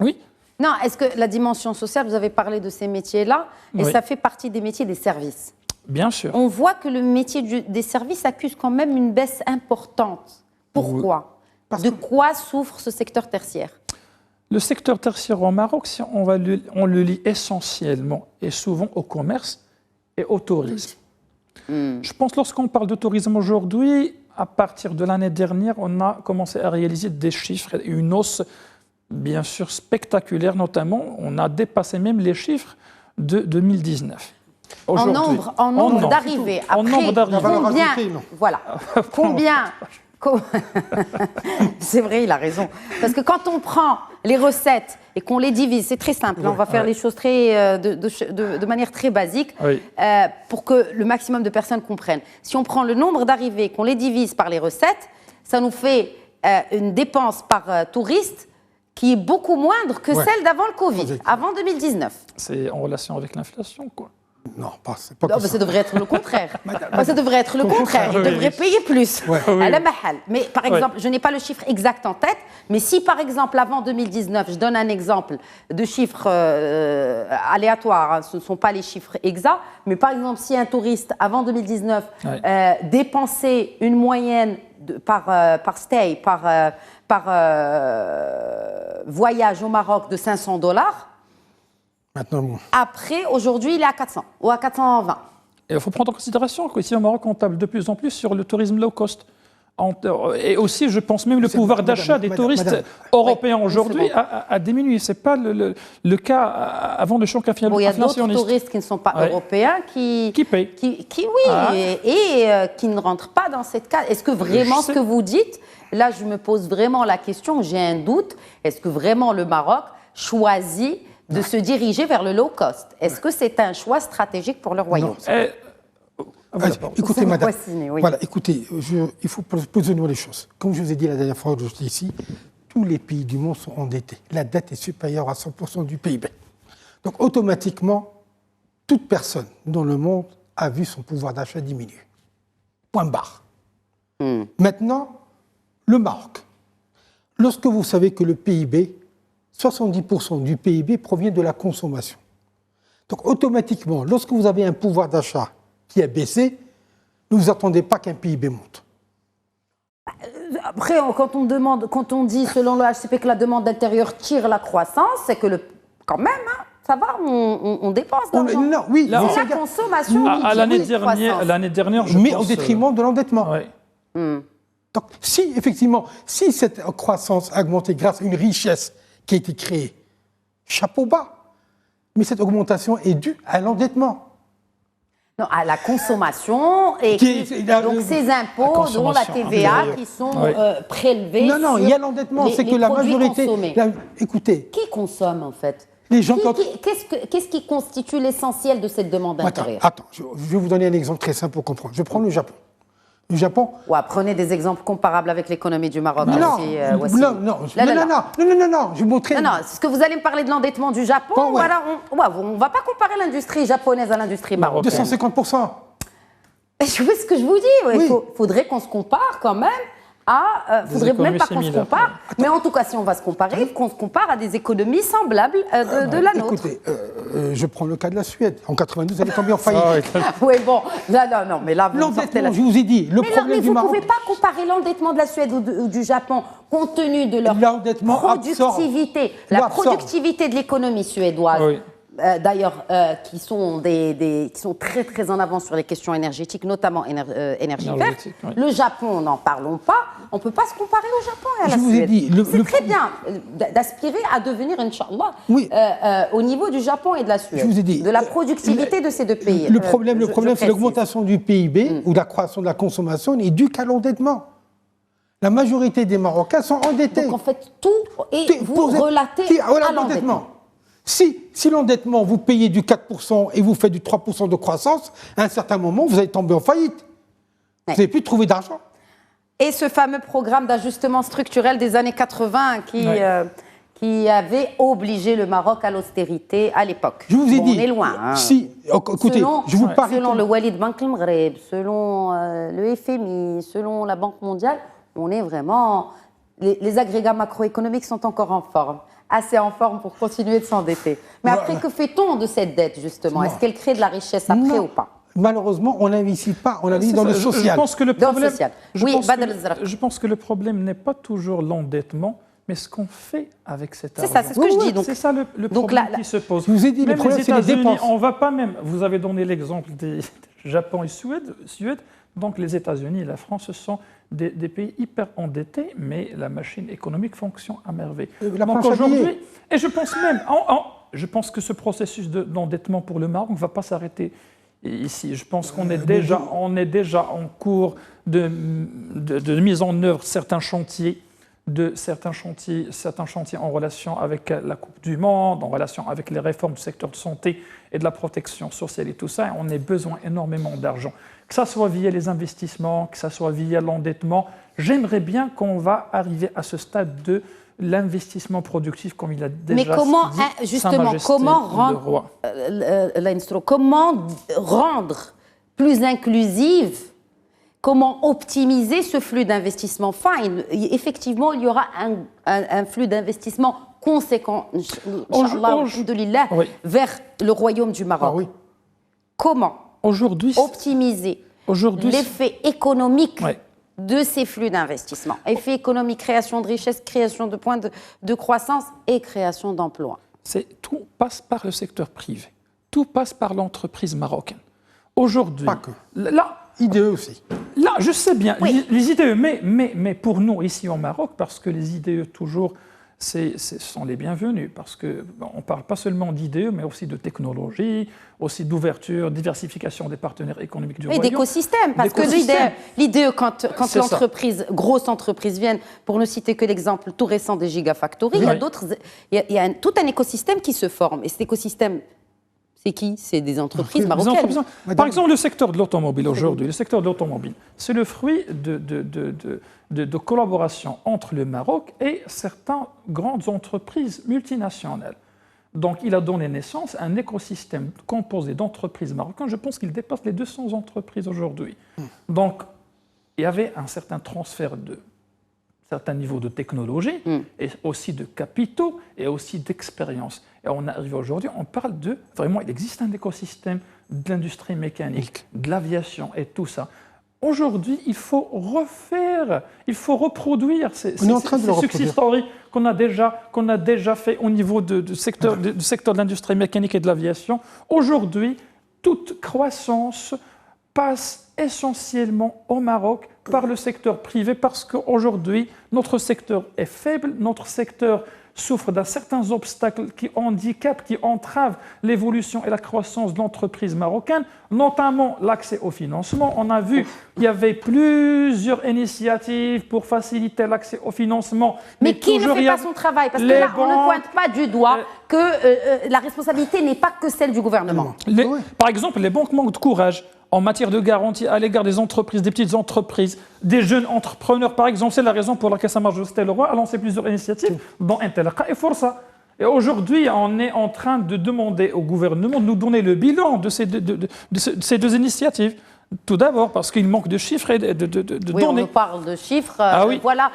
S3: oui.
S1: Non, est-ce que la dimension sociale, vous avez parlé de ces métiers-là, et ça fait partie des métiers des services.
S3: Bien sûr.
S1: On voit que le métier des services accuse quand même une baisse importante. Pourquoi? De quoi souffre ce secteur tertiaire?
S3: Le secteur tertiaire au Maroc, on le lie essentiellement et souvent au commerce et au tourisme. Je pense que lorsqu'on parle de tourisme aujourd'hui, à partir de l'année dernière, on a commencé à réaliser des chiffres et une hausse bien sûr spectaculaire, notamment, on a dépassé même les chiffres de 2019.
S1: En nombre d'arrivées. Combien C'est vrai, il a raison. Parce que quand on prend les recettes et qu'on les divise, c'est très simple, on va faire les choses de manière très basique pour que le maximum de personnes comprennent. Si on prend le nombre d'arrivées, qu'on les divise par les recettes, ça nous fait une dépense par touriste qui est beaucoup moindre que celle d'avant le Covid, avant 2019.
S3: C'est en relation avec l'inflation, quoi.
S2: Non, c'est pas
S1: ça devrait être le contraire. Ça devrait être le contraire. Ils devraient payer plus à la mahal. Mais par exemple, je n'ai pas le chiffre exact en tête, mais si par exemple avant 2019, je donne un exemple de chiffres aléatoires, hein, ce ne sont pas les chiffres exacts, mais par exemple si un touriste avant 2019 dépensait une moyenne par stay, par voyage au Maroc de $500,
S2: maintenant,
S1: après, aujourd'hui, il est à 400 ou à 420.
S3: Il faut prendre en considération qu'ici au Maroc, on table de plus en plus sur le tourisme low cost. Et aussi, je pense même le pouvoir d'achat des touristes européens aujourd'hui a diminué. Ce n'est pas le cas avant le choc inflationniste.
S1: Il y a d'autres touristes qui ne sont pas européens qui
S3: payent.
S1: Et qui ne rentrent pas dans cette case. Est-ce que vraiment ce que vous dites, là je me pose vraiment la question, j'ai un doute, est-ce que vraiment le Maroc choisit de se diriger vers le low cost? Est-ce que c'est un choix stratégique pour le royaume?
S2: Écoutez, madame, écoutez, il faut poser les choses. Comme je vous ai dit la dernière fois que j'étais ici, tous les pays du monde sont endettés. La dette est supérieure à 100% du PIB. Donc automatiquement, toute personne dans le monde a vu son pouvoir d'achat diminuer. Point barre. Maintenant, le Maroc. Lorsque vous savez que le PIB, 70% du PIB provient de la consommation. Donc automatiquement, lorsque vous avez un pouvoir d'achat qui a baissé, ne vous attendez pas qu'un PIB monte.
S1: Après, quand on dit selon le HCP que la demande intérieure tire la croissance, c'est que quand même, hein, ça va, on dépense d'argent.
S2: Non, oui,
S1: c'est la consommation qui tire
S3: l'année dernière, je
S2: mais
S3: pense,
S2: au détriment de l'endettement. Donc, si cette croissance a augmenté grâce à une richesse qui a été créée, chapeau bas. Mais cette augmentation est due à l'endettement.
S1: Non, à la consommation et donc ces impôts, dont la TVA, qui sont prélevés.
S2: Non, il y a l'endettement, c'est que la majorité. Écoutez.
S1: Qui consomme en fait?
S2: Les gens.
S1: Qu'est-ce qui constitue l'essentiel de cette demande intérieure?
S2: Attends, je vais vous donner un exemple très simple pour comprendre. Je prends le Japon. Le Japon.
S1: Prenez des exemples comparables avec l'économie du Maroc.
S2: Non, je vais montrer.
S1: Non, est-ce que vous allez me parler de l'endettement du Japon? On ne va pas comparer l'industrie japonaise à l'industrie marocaine.
S2: 250%.
S1: Je vois ce que je vous dis. Il faudrait qu'on se compare quand même à... faudrait même pas qu'on se compare. Mais en tout cas, si on va se comparer, qu'on se compare à des économies semblables de la nôtre.
S2: Écoutez, je prends le cas de la Suède. En 92, elle est tombée en faillite.
S1: Oui, bon. Non, mais là,
S2: l'endettement, je vous ai dit, le problème du Maroc...
S1: Mais vous ne pouvez pas comparer l'endettement de la Suède ou du Japon compte tenu de leur productivité. La productivité de l'économie suédoise. Oui. D'ailleurs, qui sont très très en avance sur les questions énergétiques, notamment énergie verte. Oui. Le Japon, n'en parlons pas. On ne peut pas se comparer au Japon et à la Suède.
S2: Vous ai dit,
S1: c'est très bien d'aspirer à devenir, Inch'Allah, au niveau du Japon et de la Suède.
S2: Je vous ai dit,
S1: de la productivité de ces deux pays.
S2: Le problème, c'est l'augmentation du PIB ou la croissance de la consommation n'est due qu'à l'endettement. La majorité des Marocains sont endettés.
S1: Donc en fait, tout est relaté à l'endettement.
S2: Si l'endettement, vous payez du 4% et vous faites du 3% de croissance, à un certain moment, vous allez tomber en faillite. Vous n'allez plus trouver d'argent.
S1: Et ce fameux programme d'ajustement structurel des années 80 qui avait obligé le Maroc à l'austérité à l'époque.
S2: Je vous ai dit.
S1: On est loin. Hein.
S2: Écoutez, je vous parle.
S1: Selon le Walid Bank al-Maghreb, selon le FMI, selon la Banque mondiale, on est vraiment... Les agrégats macroéconomiques sont encore en forme. Assez en forme pour continuer de s'endetter. Mais après, que fait-on de cette dette, justement? Est-ce qu'elle crée de la richesse après ou pas?
S2: Malheureusement, on n'investit pas, on investit dans le social.
S3: Je pense que le problème n'est pas toujours l'endettement, mais ce qu'on fait avec cet argent.
S1: C'est ça, c'est ce que je dis.
S3: C'est ça le problème qui se pose.
S2: Je vous ai dit, le problème, c'est les dépenses.
S3: On va pas même... Vous avez donné l'exemple des Japon et Suède. Donc les États-Unis et la France, ce sont des pays hyper endettés, mais la machine économique fonctionne à merveille. Donc aujourd'hui, et je pense même, je pense que ce processus d'endettement pour le Maroc ne va pas s'arrêter ici. Je pense qu'on est déjà en cours de mise en œuvre certains chantiers en relation avec la Coupe du Monde, en relation avec les réformes du secteur de santé et de la protection sociale et tout ça. Et on a besoin énormément d'argent. Que ça soit via les investissements, que ça soit via l'endettement, j'aimerais bien qu'on va arriver à ce stade de l'investissement productif, comme il a déjà dit. Mais
S1: comment, justement, comment rendre plus inclusive, comment optimiser ce flux d'investissement? Effectivement, il y aura un flux d'investissement conséquent, vers le royaume du Maroc.
S2: Oui.
S1: Comment optimiser l'effet économique de ces flux d'investissement? Effet économique, création de richesse, création de points de croissance et création d'emplois.
S3: Tout passe par le secteur privé. Tout passe par l'entreprise marocaine. Aujourd'hui,
S2: pas que. IDE aussi.
S3: Là, je sais bien, les IDE, mais pour nous, ici au Maroc, parce que les IDE, toujours, ce sont les bienvenus, parce qu'on ne parle pas seulement d'IDE, mais aussi de technologie, aussi d'ouverture, diversification des partenaires économiques du royaume.
S1: Et d'écosystème, parce que l'IDE, quand grosse entreprise viennent, pour ne citer que l'exemple tout récent des Gigafactories, il y a tout un écosystème qui se forme. Et cet écosystème, c'est qui? C'est des entreprises marocaines.
S3: Par exemple, le secteur de l'automobile aujourd'hui, c'est le fruit de collaboration entre le Maroc et certaines grandes entreprises multinationales. Donc, il a donné naissance à un écosystème composé d'entreprises marocaines. Je pense qu'il dépasse les 200 entreprises aujourd'hui. Donc, il y avait un certain transfert de certains niveaux de technologie, et aussi de capitaux, et aussi d'expérience. Et on arrive aujourd'hui, on parle vraiment, il existe un écosystème de l'industrie mécanique, de l'aviation et tout ça. Aujourd'hui, il faut reproduire ces success stories qu'on a déjà fait au niveau du secteur de l'industrie mécanique et de l'aviation. Aujourd'hui, toute croissance passe essentiellement au Maroc par le secteur privé, parce qu'aujourd'hui, notre secteur est faible, notre secteur souffre d'un certain obstacles qui handicapent, qui entravent l'évolution et la croissance de l'entreprise marocaine, notamment l'accès au financement. On a vu qu'il y avait plusieurs initiatives pour faciliter l'accès au financement.
S1: Mais qui ne fait pas son travail? Parce que là, on ne pointe pas du doigt que la responsabilité n'est pas que celle du gouvernement.
S3: Par exemple, les banques manquent de courage en matière de garantie à l'égard des entreprises, des petites entreprises, des jeunes entrepreneurs, par exemple. C'est la raison pour laquelle Sa Majesté le Roi a lancé plusieurs initiatives, dont Intelqa et Força. Et aujourd'hui, on est en train de demander au gouvernement de nous donner le bilan de ces deux initiatives. Tout d'abord parce qu'il manque de chiffres et de
S1: Oui,
S3: données.
S1: on parle de chiffres.
S3: Oui.
S1: Voilà,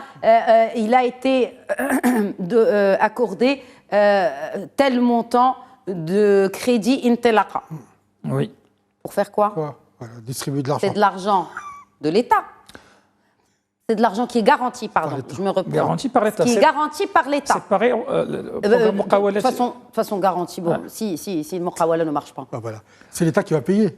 S1: il a été accordé tel montant de crédit Intelaqa.
S3: Oui.
S1: Pour faire quoi?
S2: Voilà, distribuer de l'argent.
S1: C'est de l'argent de l'État. C'est de l'argent qui est garanti, pardon, je me reprends.
S3: Garanti par l'État.
S1: Qui est garanti par l'État.
S3: C'est pareil, le programme Muqawala.
S1: De façon garantie, bon, si le Muqawala ne marche pas.
S2: Voilà. C'est l'État qui va payer.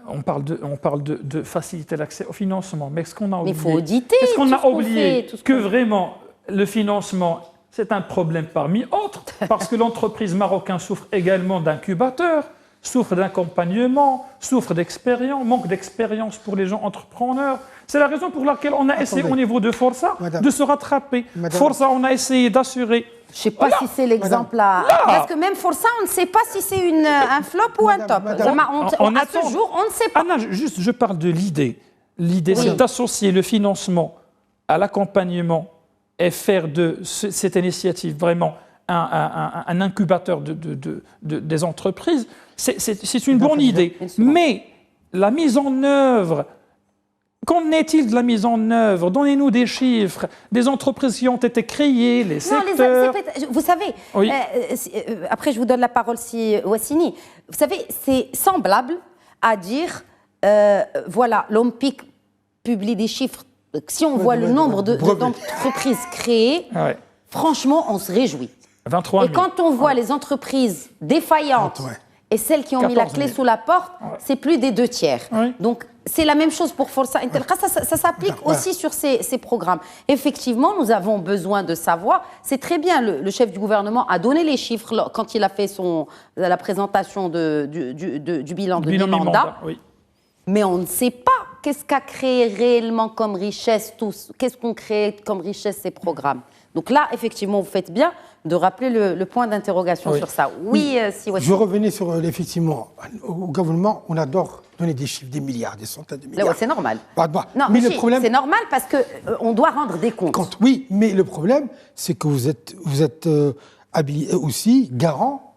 S3: On parle de faciliter l'accès au financement, mais est-ce qu'on a oublié,
S1: il faut auditer.
S3: est-ce qu'on
S1: tout
S3: a
S1: ce qu'on
S3: oublié
S1: fait, tout ce
S3: que
S1: qu'on-
S3: vraiment le financement, c'est un problème parmi autres, parce que l'entreprise marocaine souffre également d'incubateurs, souffre d'accompagnement, souffre d'expérience, manque d'expérience pour les gens entrepreneurs. C'est la raison pour laquelle on a essayé au niveau de Força de se rattraper. Força, on a essayé d'assurer.
S1: Je ne sais pas si c'est l'exemple là. Parce que même Força, on ne sait pas si c'est un flop ou un top. À ce jour, on ne sait pas.
S3: Anna, juste, je parle de l'idée. L'idée, c'est d'associer le financement à l'accompagnement et faire de cette initiative vraiment un incubateur des entreprises. C'est une bonne idée. Mais la mise en œuvre, qu'en est-il de la mise en œuvre? Donnez-nous des chiffres, des entreprises qui ont été créées, les secteurs.
S1: Vous savez,
S3: Oui.
S1: après je vous donne la parole, si Wassini. Vous savez, c'est semblable à dire, voilà, l'OMPIC publie des chiffres. Si on voit le nombre d'entreprises créées, franchement, on se réjouit.
S3: 23 000.
S1: Et quand on voit les entreprises défaillantes et celles qui ont mis la clé sous la porte, c'est plus des 2 tiers. Donc, c'est la même chose pour Força Intelaqa, ça s'applique aussi sur ces programmes. Effectivement, nous avons besoin de savoir, c'est très bien, le chef du gouvernement a donné les chiffres quand il a fait la présentation du bilan de mi-mandat, mais on ne sait pas qu'est-ce qu'a créé réellement comme richesse, qu'est-ce qu'ont créé comme richesse ces programmes. Donc là, effectivement, vous faites bien de rappeler le point d'interrogation sur ça. Oui, si
S2: Je revenais sur effectivement, au gouvernement, on adore donner des chiffres, des milliards, des centaines de milliards.
S1: C'est normal.
S2: Non, mais le problème,
S1: c'est normal parce qu'on doit rendre des comptes.
S2: Oui, mais le problème, c'est que vous êtes aussi garant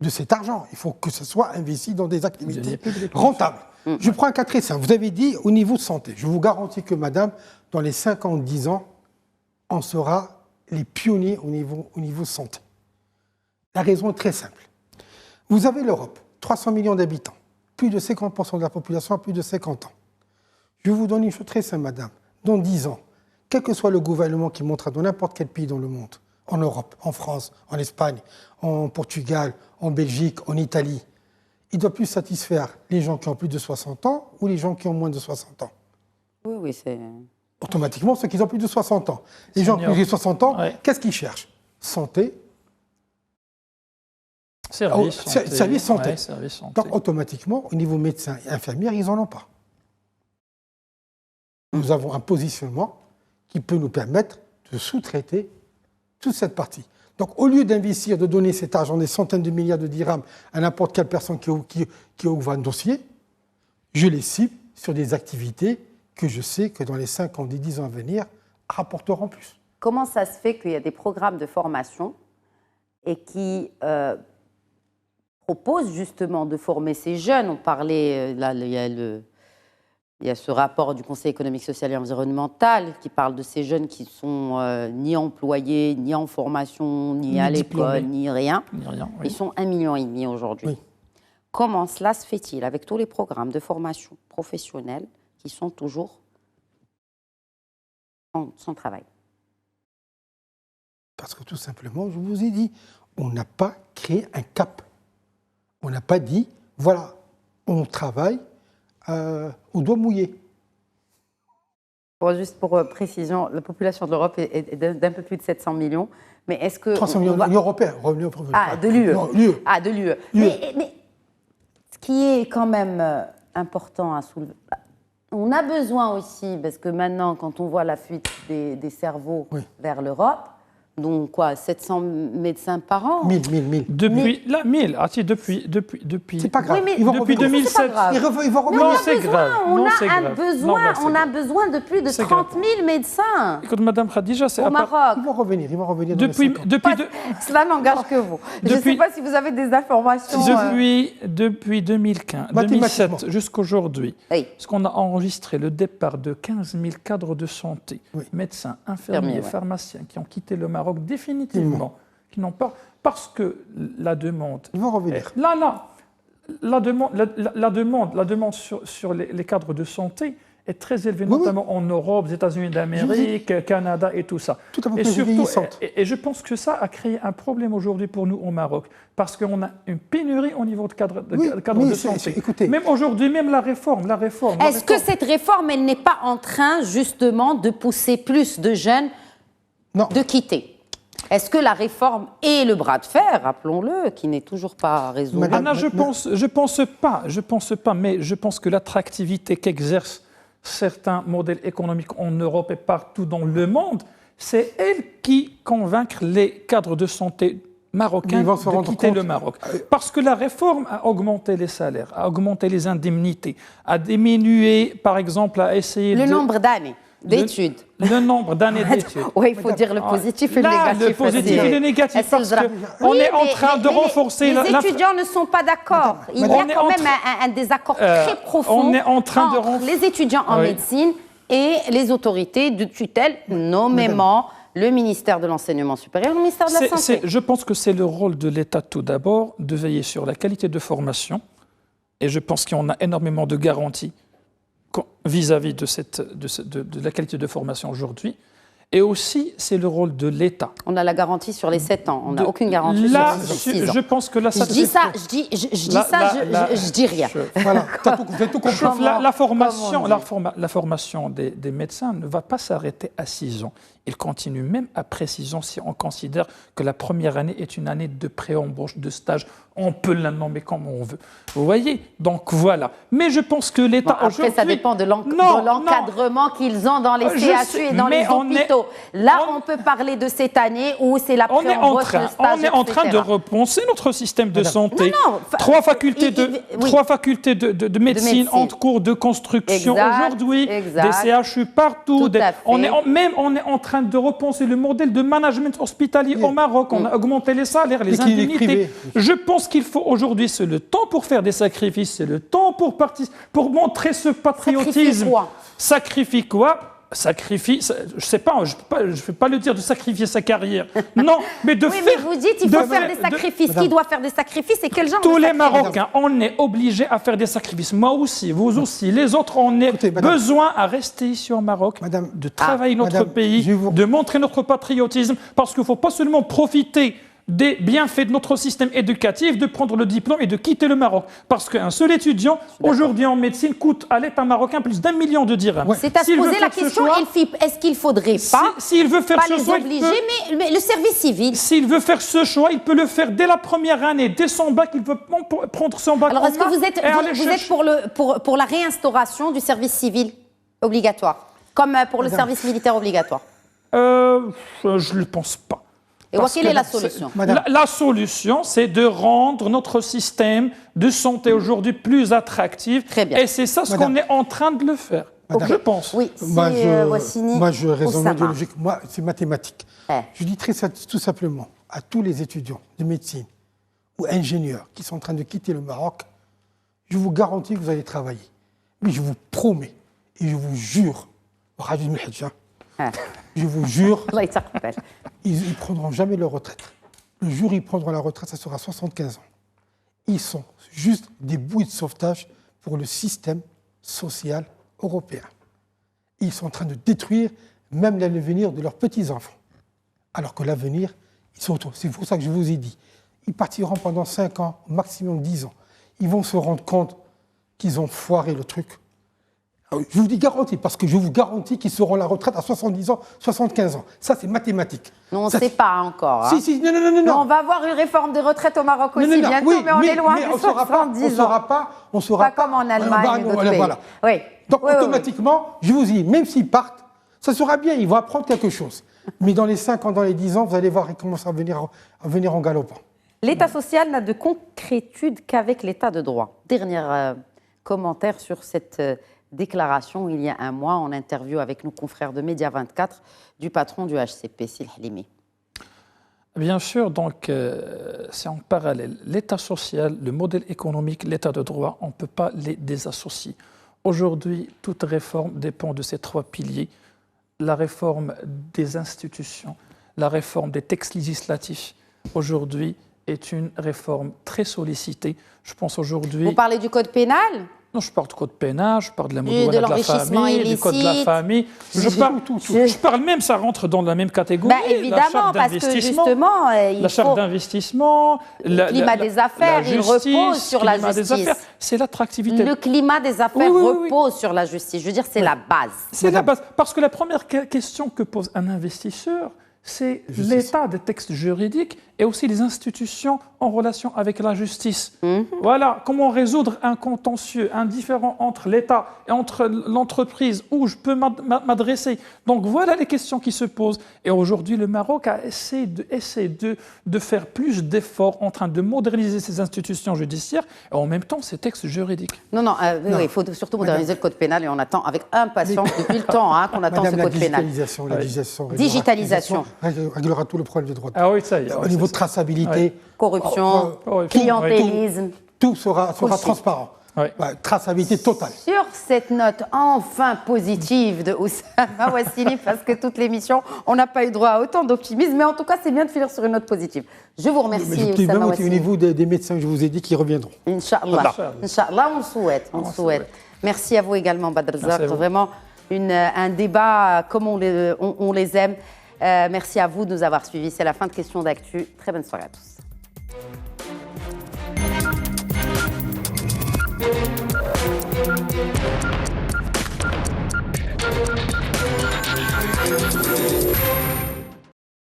S2: de cet argent. Il faut que ce soit investi dans des activités rentables. Je prends un cas très simple. Vous avez dit au niveau de santé. Je vous garantis que, madame, dans les 5 ans, 10 ans, on sera les pionniers au niveau santé. La raison est très simple. Vous avez l'Europe, 300 millions d'habitants, plus de 50% de la population a plus de 50 ans. Je vous donne une chose très simple, madame. Dans 10 ans, quel que soit le gouvernement qui montera dans n'importe quel pays dans le monde, en Europe, en France, en Espagne, en Portugal, en Belgique, en Italie, il doit plus satisfaire les gens qui ont plus de 60 ans ou les gens qui ont moins de 60 ans.
S1: Oui, c'est...
S2: Automatiquement, ceux qui ont plus de 60 ans. Les gens qui ont plus de 60 ans, qu'est-ce qu'ils cherchent? Santé.
S3: Service santé.
S2: Donc, automatiquement, au niveau médecin et infirmière, ils n'en ont pas. Nous avons un positionnement qui peut nous permettre de sous-traiter toute cette partie. Donc, au lieu d'investir, de donner cet argent, des centaines de milliards de dirhams à n'importe quelle personne qui ouvre un dossier, je les cible sur des activités que je sais que dans les 5 ans, 10 ans à venir, rapporteront plus.
S1: Comment ça se fait qu'il y a des programmes de formation et qui proposent justement de former ces jeunes? On parlait, là, il y a ce rapport du Conseil économique, social et environnemental qui parle de ces jeunes qui sont ni employés, ni en formation, ni à l'école, ni rien. Ils sont 1,5 million aujourd'hui. Oui. Comment cela se fait-il avec tous les programmes de formation professionnelle qui sont toujours sans travail?
S2: Parce que tout simplement, je vous ai dit, on n'a pas créé un cap. On n'a pas dit, voilà, on travaille au doigt mouillé.
S1: Juste pour précision, la population de l'Europe est d'un peu plus de 700 millions. Mais est-ce que
S2: 300 millions européens, revenus au profit.
S1: Ah, de l'UE. Ah, de l'UE. Mais ce qui est quand même important à soulever, on a besoin aussi, parce que maintenant, quand on voit la fuite des cerveaux vers l'Europe, Donc quoi, 700 médecins par an?
S2: 1000.
S3: Depuis, là, 1000,
S2: C'est pas grave.
S1: Oui, mais
S2: Ils vont
S3: depuis
S2: revenir.
S3: 2007.
S1: C'est pas grave.
S2: Ils vont revenir.
S3: Non, c'est grave.
S1: On
S3: Non,
S1: a
S3: c'est
S1: un
S3: grave.
S1: besoin,
S3: Non, c'est
S1: on a
S3: grave.
S1: besoin de plus de
S3: C'est
S1: 30 000 médecins
S3: Écoute, Madame Khadija, c'est
S1: au
S3: à part-
S1: Maroc.
S2: Ils vont revenir dans les 5 ans.
S4: Cela n'engage que vous. Je ne
S3: Depuis-
S4: sais pas si vous avez des informations.
S3: Depuis 2015,
S2: Mathématiquement.
S3: 2007 jusqu'aujourd'hui,
S1: Oui.
S3: parce qu'on a enregistré le départ de 15 000 cadres de santé,
S2: Oui.
S3: médecins, infirmiers,
S1: Infirmiers, ouais.
S3: pharmaciens, qui ont quitté le Maroc définitivement, qui n'ont pas, parce que la demande,
S2: Ils vont revenir.
S3: la demande sur les cadres de santé est très élevée,
S2: Oui, oui.
S3: notamment en Europe, les États-Unis d'Amérique, Canada et tout ça.
S2: Tout à fait
S3: Et surtout,
S2: vieillissante.
S3: et je pense que ça a créé un problème aujourd'hui pour nous au Maroc, parce qu'on a une pénurie au niveau de cadres de santé.
S2: Écoutez.
S3: Même aujourd'hui, même la réforme.
S1: Est-ce que cette réforme, elle n'est pas en train justement de pousser plus de jeunes
S2: Non.
S1: de quitter? Est-ce que la réforme et le bras de fer, rappelons-le, qui n'est toujours pas résolu?
S2: Madame-
S3: Anna, je pense pas, mais je pense que l'attractivité qu'exercent certains modèles économiques en Europe et partout dans le monde, c'est elle qui convainc les cadres de santé marocains
S2: Ils vont se
S3: de
S2: rendre
S3: quitter
S2: compte-
S3: le Maroc. Parce que la réforme a augmenté les salaires, a augmenté les indemnités, a diminué, par exemple, a essayé
S1: Le
S3: de...
S1: nombre d'années d'études.
S3: Le nombre d'années d'études.
S1: Oui, il faut dire le positif et le
S3: Là,
S1: négatif.
S3: le positif
S1: aussi.
S3: et le négatif,
S1: Ah, c'est
S3: parce
S1: le drame.
S3: qu'on
S1: Oui,
S3: est en
S1: mais-
S3: train de
S1: mais
S3: renforcer...
S1: Les étudiants ne sont pas d'accord. Il y a
S3: On est
S1: quand
S3: en
S1: même
S3: train-
S1: un désaccord très profond
S3: on est en train de
S1: entre les étudiants en
S3: Oui.
S1: médecine et les autorités de tutelle, nommément le ministère de l'Enseignement supérieur et le ministère de la Santé.
S3: Je pense que c'est le rôle de l'État tout d'abord de veiller sur la qualité de formation, et je pense qu'on a énormément de garanties vis-à-vis de la qualité de formation aujourd'hui. Et aussi, c'est le rôle de l'État.
S1: On a la garantie sur les 7 ans. On n'a
S3: De-
S1: aucune garantie
S3: là,
S1: sur les 6 ans.
S3: je pense que là,
S1: Je dis ça, je dis rien.
S2: Voilà, vous avez tout compris.
S3: La formation des médecins ne va pas s'arrêter à 6 ans. Il continue même après 6 ans si on considère que la première année est une année de pré-embauche, de stage. On peut la nommer comme on veut. Vous voyez? Donc voilà. Mais je pense que l'État
S1: Bon, après, ça dépend de l'encadrement qu'ils ont dans les
S3: Je
S1: CHU
S3: sais,
S1: et dans
S3: mais
S1: les
S3: on est-
S1: hôpitaux. Là, on peut parler de cette année où c'est la
S3: On est en
S1: pré-embauche, le stage,
S3: on est en train de
S1: etc.
S3: repenser notre système de santé.
S1: Non, non,
S3: Trois facultés
S1: oui.
S3: de médecine en cours de construction
S1: Exact,
S3: aujourd'hui,
S1: exact.
S3: des CHU partout.
S1: Tout à fait.
S3: On est en train de repenser le modèle de management hospitalier au Maroc. On a augmenté les salaires, les
S2: Et qui est
S3: indemnités.
S2: privé.
S3: Je pense qu'il faut aujourd'hui, c'est le temps pour faire des sacrifices, c'est le temps pour montrer ce patriotisme.
S1: Sacrifie quoi?
S3: Sacrifie, je sais pas, je ne vais pas le dire de sacrifier sa carrière. Non, mais de
S1: Oui,
S3: faire.
S1: mais vous dites il faut faire des sacrifices. Qui doit faire des sacrifices et quel genre
S3: Tous
S1: de
S3: les
S1: sacrifices?
S3: Marocains, on est obligés à faire des sacrifices. Moi aussi, vous aussi, les autres, on a
S2: Écoutez, madame.
S3: besoin à rester ici au Maroc,
S2: Madame.
S3: de travailler notre
S2: madame,
S3: pays,
S2: je vous-
S3: de montrer notre patriotisme, parce qu'il ne faut pas seulement profiter des bienfaits de notre système éducatif, de prendre le diplôme et de quitter le Maroc. Parce qu'un seul étudiant, aujourd'hui en médecine, coûte à l'État marocain plus d'1 million de dirhams.
S2: Ouais.
S1: C'est à se
S3: S'il veut
S1: poser la
S3: faire ce
S1: question,
S3: choix,
S1: est-ce qu'il faudrait pas,
S3: s'il veut faire
S1: pas
S3: ce
S1: les
S3: choix, il
S1: obliger,
S3: peut-
S1: mais le service civil?
S3: S'il veut faire ce choix, il peut le faire dès la première année, dès son bac, il peut prendre son bac.
S1: Alors,
S3: en
S1: est-ce que
S3: main
S1: vous êtes,
S3: et aller
S1: vous êtes
S3: chercher-
S1: pour la réinstauration du service civil obligatoire, comme pour le service militaire obligatoire?
S3: Je ne le pense pas.
S1: Et
S3: Parce
S1: quelle
S3: que
S1: est la
S3: c'est-
S1: solution?
S2: Madame.
S3: La solution, c'est de rendre notre système de santé aujourd'hui plus attractif.
S1: Très bien.
S3: Et c'est ça ce qu'on
S2: Madame.
S3: est en train de le faire.
S2: Madame.
S3: Je pense.
S1: Oui,
S2: Moi,
S1: Wassini,
S2: je raisonne
S1: Oussama.
S2: idéologique. Moi, c'est mathématique.
S1: Eh.
S2: Je dis tout simplement à tous les étudiants de médecine ou ingénieurs qui sont en train de quitter le Maroc, je vous garantis que vous allez travailler. Mais je vous promets et je vous jure, Rajid Mihadja,
S1: Ah.
S2: je vous jure,
S1: Allah ytaqabbal.
S2: ils ne prendront jamais leur retraite. Le jour où ils prendront la retraite, ça sera 75 ans. Ils sont juste des bouées de sauvetage pour le système social européen. Ils sont en train de détruire même l'avenir de leurs petits-enfants. Alors que l'avenir, ils sont autour. C'est pour ça que je vous ai dit, ils partiront pendant 5 ans, maximum 10 ans. Ils vont se rendre compte qu'ils ont foiré le truc. Je vous dis garanti, parce que je vous garantis qu'ils seront à la retraite à 70 ans, 75 ans. Ça, c'est mathématique.
S1: Non, on ne
S2: Ça,
S1: sait pas encore. hein.
S2: Si, non.
S4: On va avoir une réforme des retraites au Maroc aussi
S2: Non,
S4: bientôt,
S2: oui,
S4: mais on est loin des
S2: on saura pas,
S4: 70 ans.
S2: on saura
S4: Pas comme en Allemagne et d'autres pays.
S2: Voilà.
S4: Oui.
S2: Donc,
S4: Oui, oui, oui.
S2: automatiquement, je vous dis, même s'ils partent, Ça sera bien, ils vont apprendre quelque chose. Mais dans les 5 ans, dans les 10 ans, vous allez voir, ils commencent à venir en galopant.
S1: L'État social n'a de concrétude qu'avec l'État de droit. Dernier commentaire sur cette déclaration il y a un mois en interview avec nos confrères de Média 24 du patron du HCP, Sil Halimi.
S3: Bien sûr, donc c'est en parallèle. L'État social, le modèle économique, l'État de droit, on ne peut pas les désassocier. Aujourd'hui, toute réforme dépend de ces 3 piliers. La réforme des institutions, la réforme des textes législatifs, aujourd'hui, est une réforme très sollicitée. Je pense aujourd'hui...
S1: Vous parlez du code pénal ?
S3: Non, je parle du code pénal, je parle de la
S1: de l'enrichissement
S3: famille, du code de la famille. Je parle même, ça rentre dans la même catégorie.
S1: Bah, évidemment, parce que justement,
S3: la charte d'investissement,
S1: le climat des affaires, il repose sur la justice.
S3: C'est l'attractivité.
S1: Le climat des affaires repose sur la justice. Je veux dire, c'est la base.
S3: C'est la base. Parce que la première question que pose un investisseur, c'est l'état des textes juridiques et aussi les institutions en relation avec la justice. Voilà, comment résoudre un contentieux, un différend entre l'État et entre l'entreprise où je peux m'adresser. Donc voilà les questions qui se posent. Et aujourd'hui, le Maroc a essayé de faire plus d'efforts en train de moderniser ses institutions judiciaires et en même temps ses textes juridiques.
S1: Non, il faut surtout moderniser le code pénal et on attend avec impatience depuis le temps qu'on attend ce code pénal.
S2: La
S1: digitalisation
S2: réglera tout le problème des droits.
S3: Ah oui, ça y est.
S2: Au niveau de traçabilité,
S1: corruption, clientélisme.
S2: Tout sera transparent. Traçabilité totale.
S1: Sur cette note enfin positive de Oussama Wassili, parce que toute l'émission, on n'a pas eu droit à autant d'optimisme, mais en tout cas, c'est bien de finir sur une note positive. Je vous remercie, Oussama Wassili.
S2: Au niveau des médecins que je vous ai dit qui reviendront.
S1: Inch'Allah. Inch'Allah, on le souhaite. Merci à vous également, Badr Zarq. Vraiment un débat comme on les aime. Merci à vous de nous avoir suivis. C'est la fin de Questions d'actu. Très bonne soirée à tous.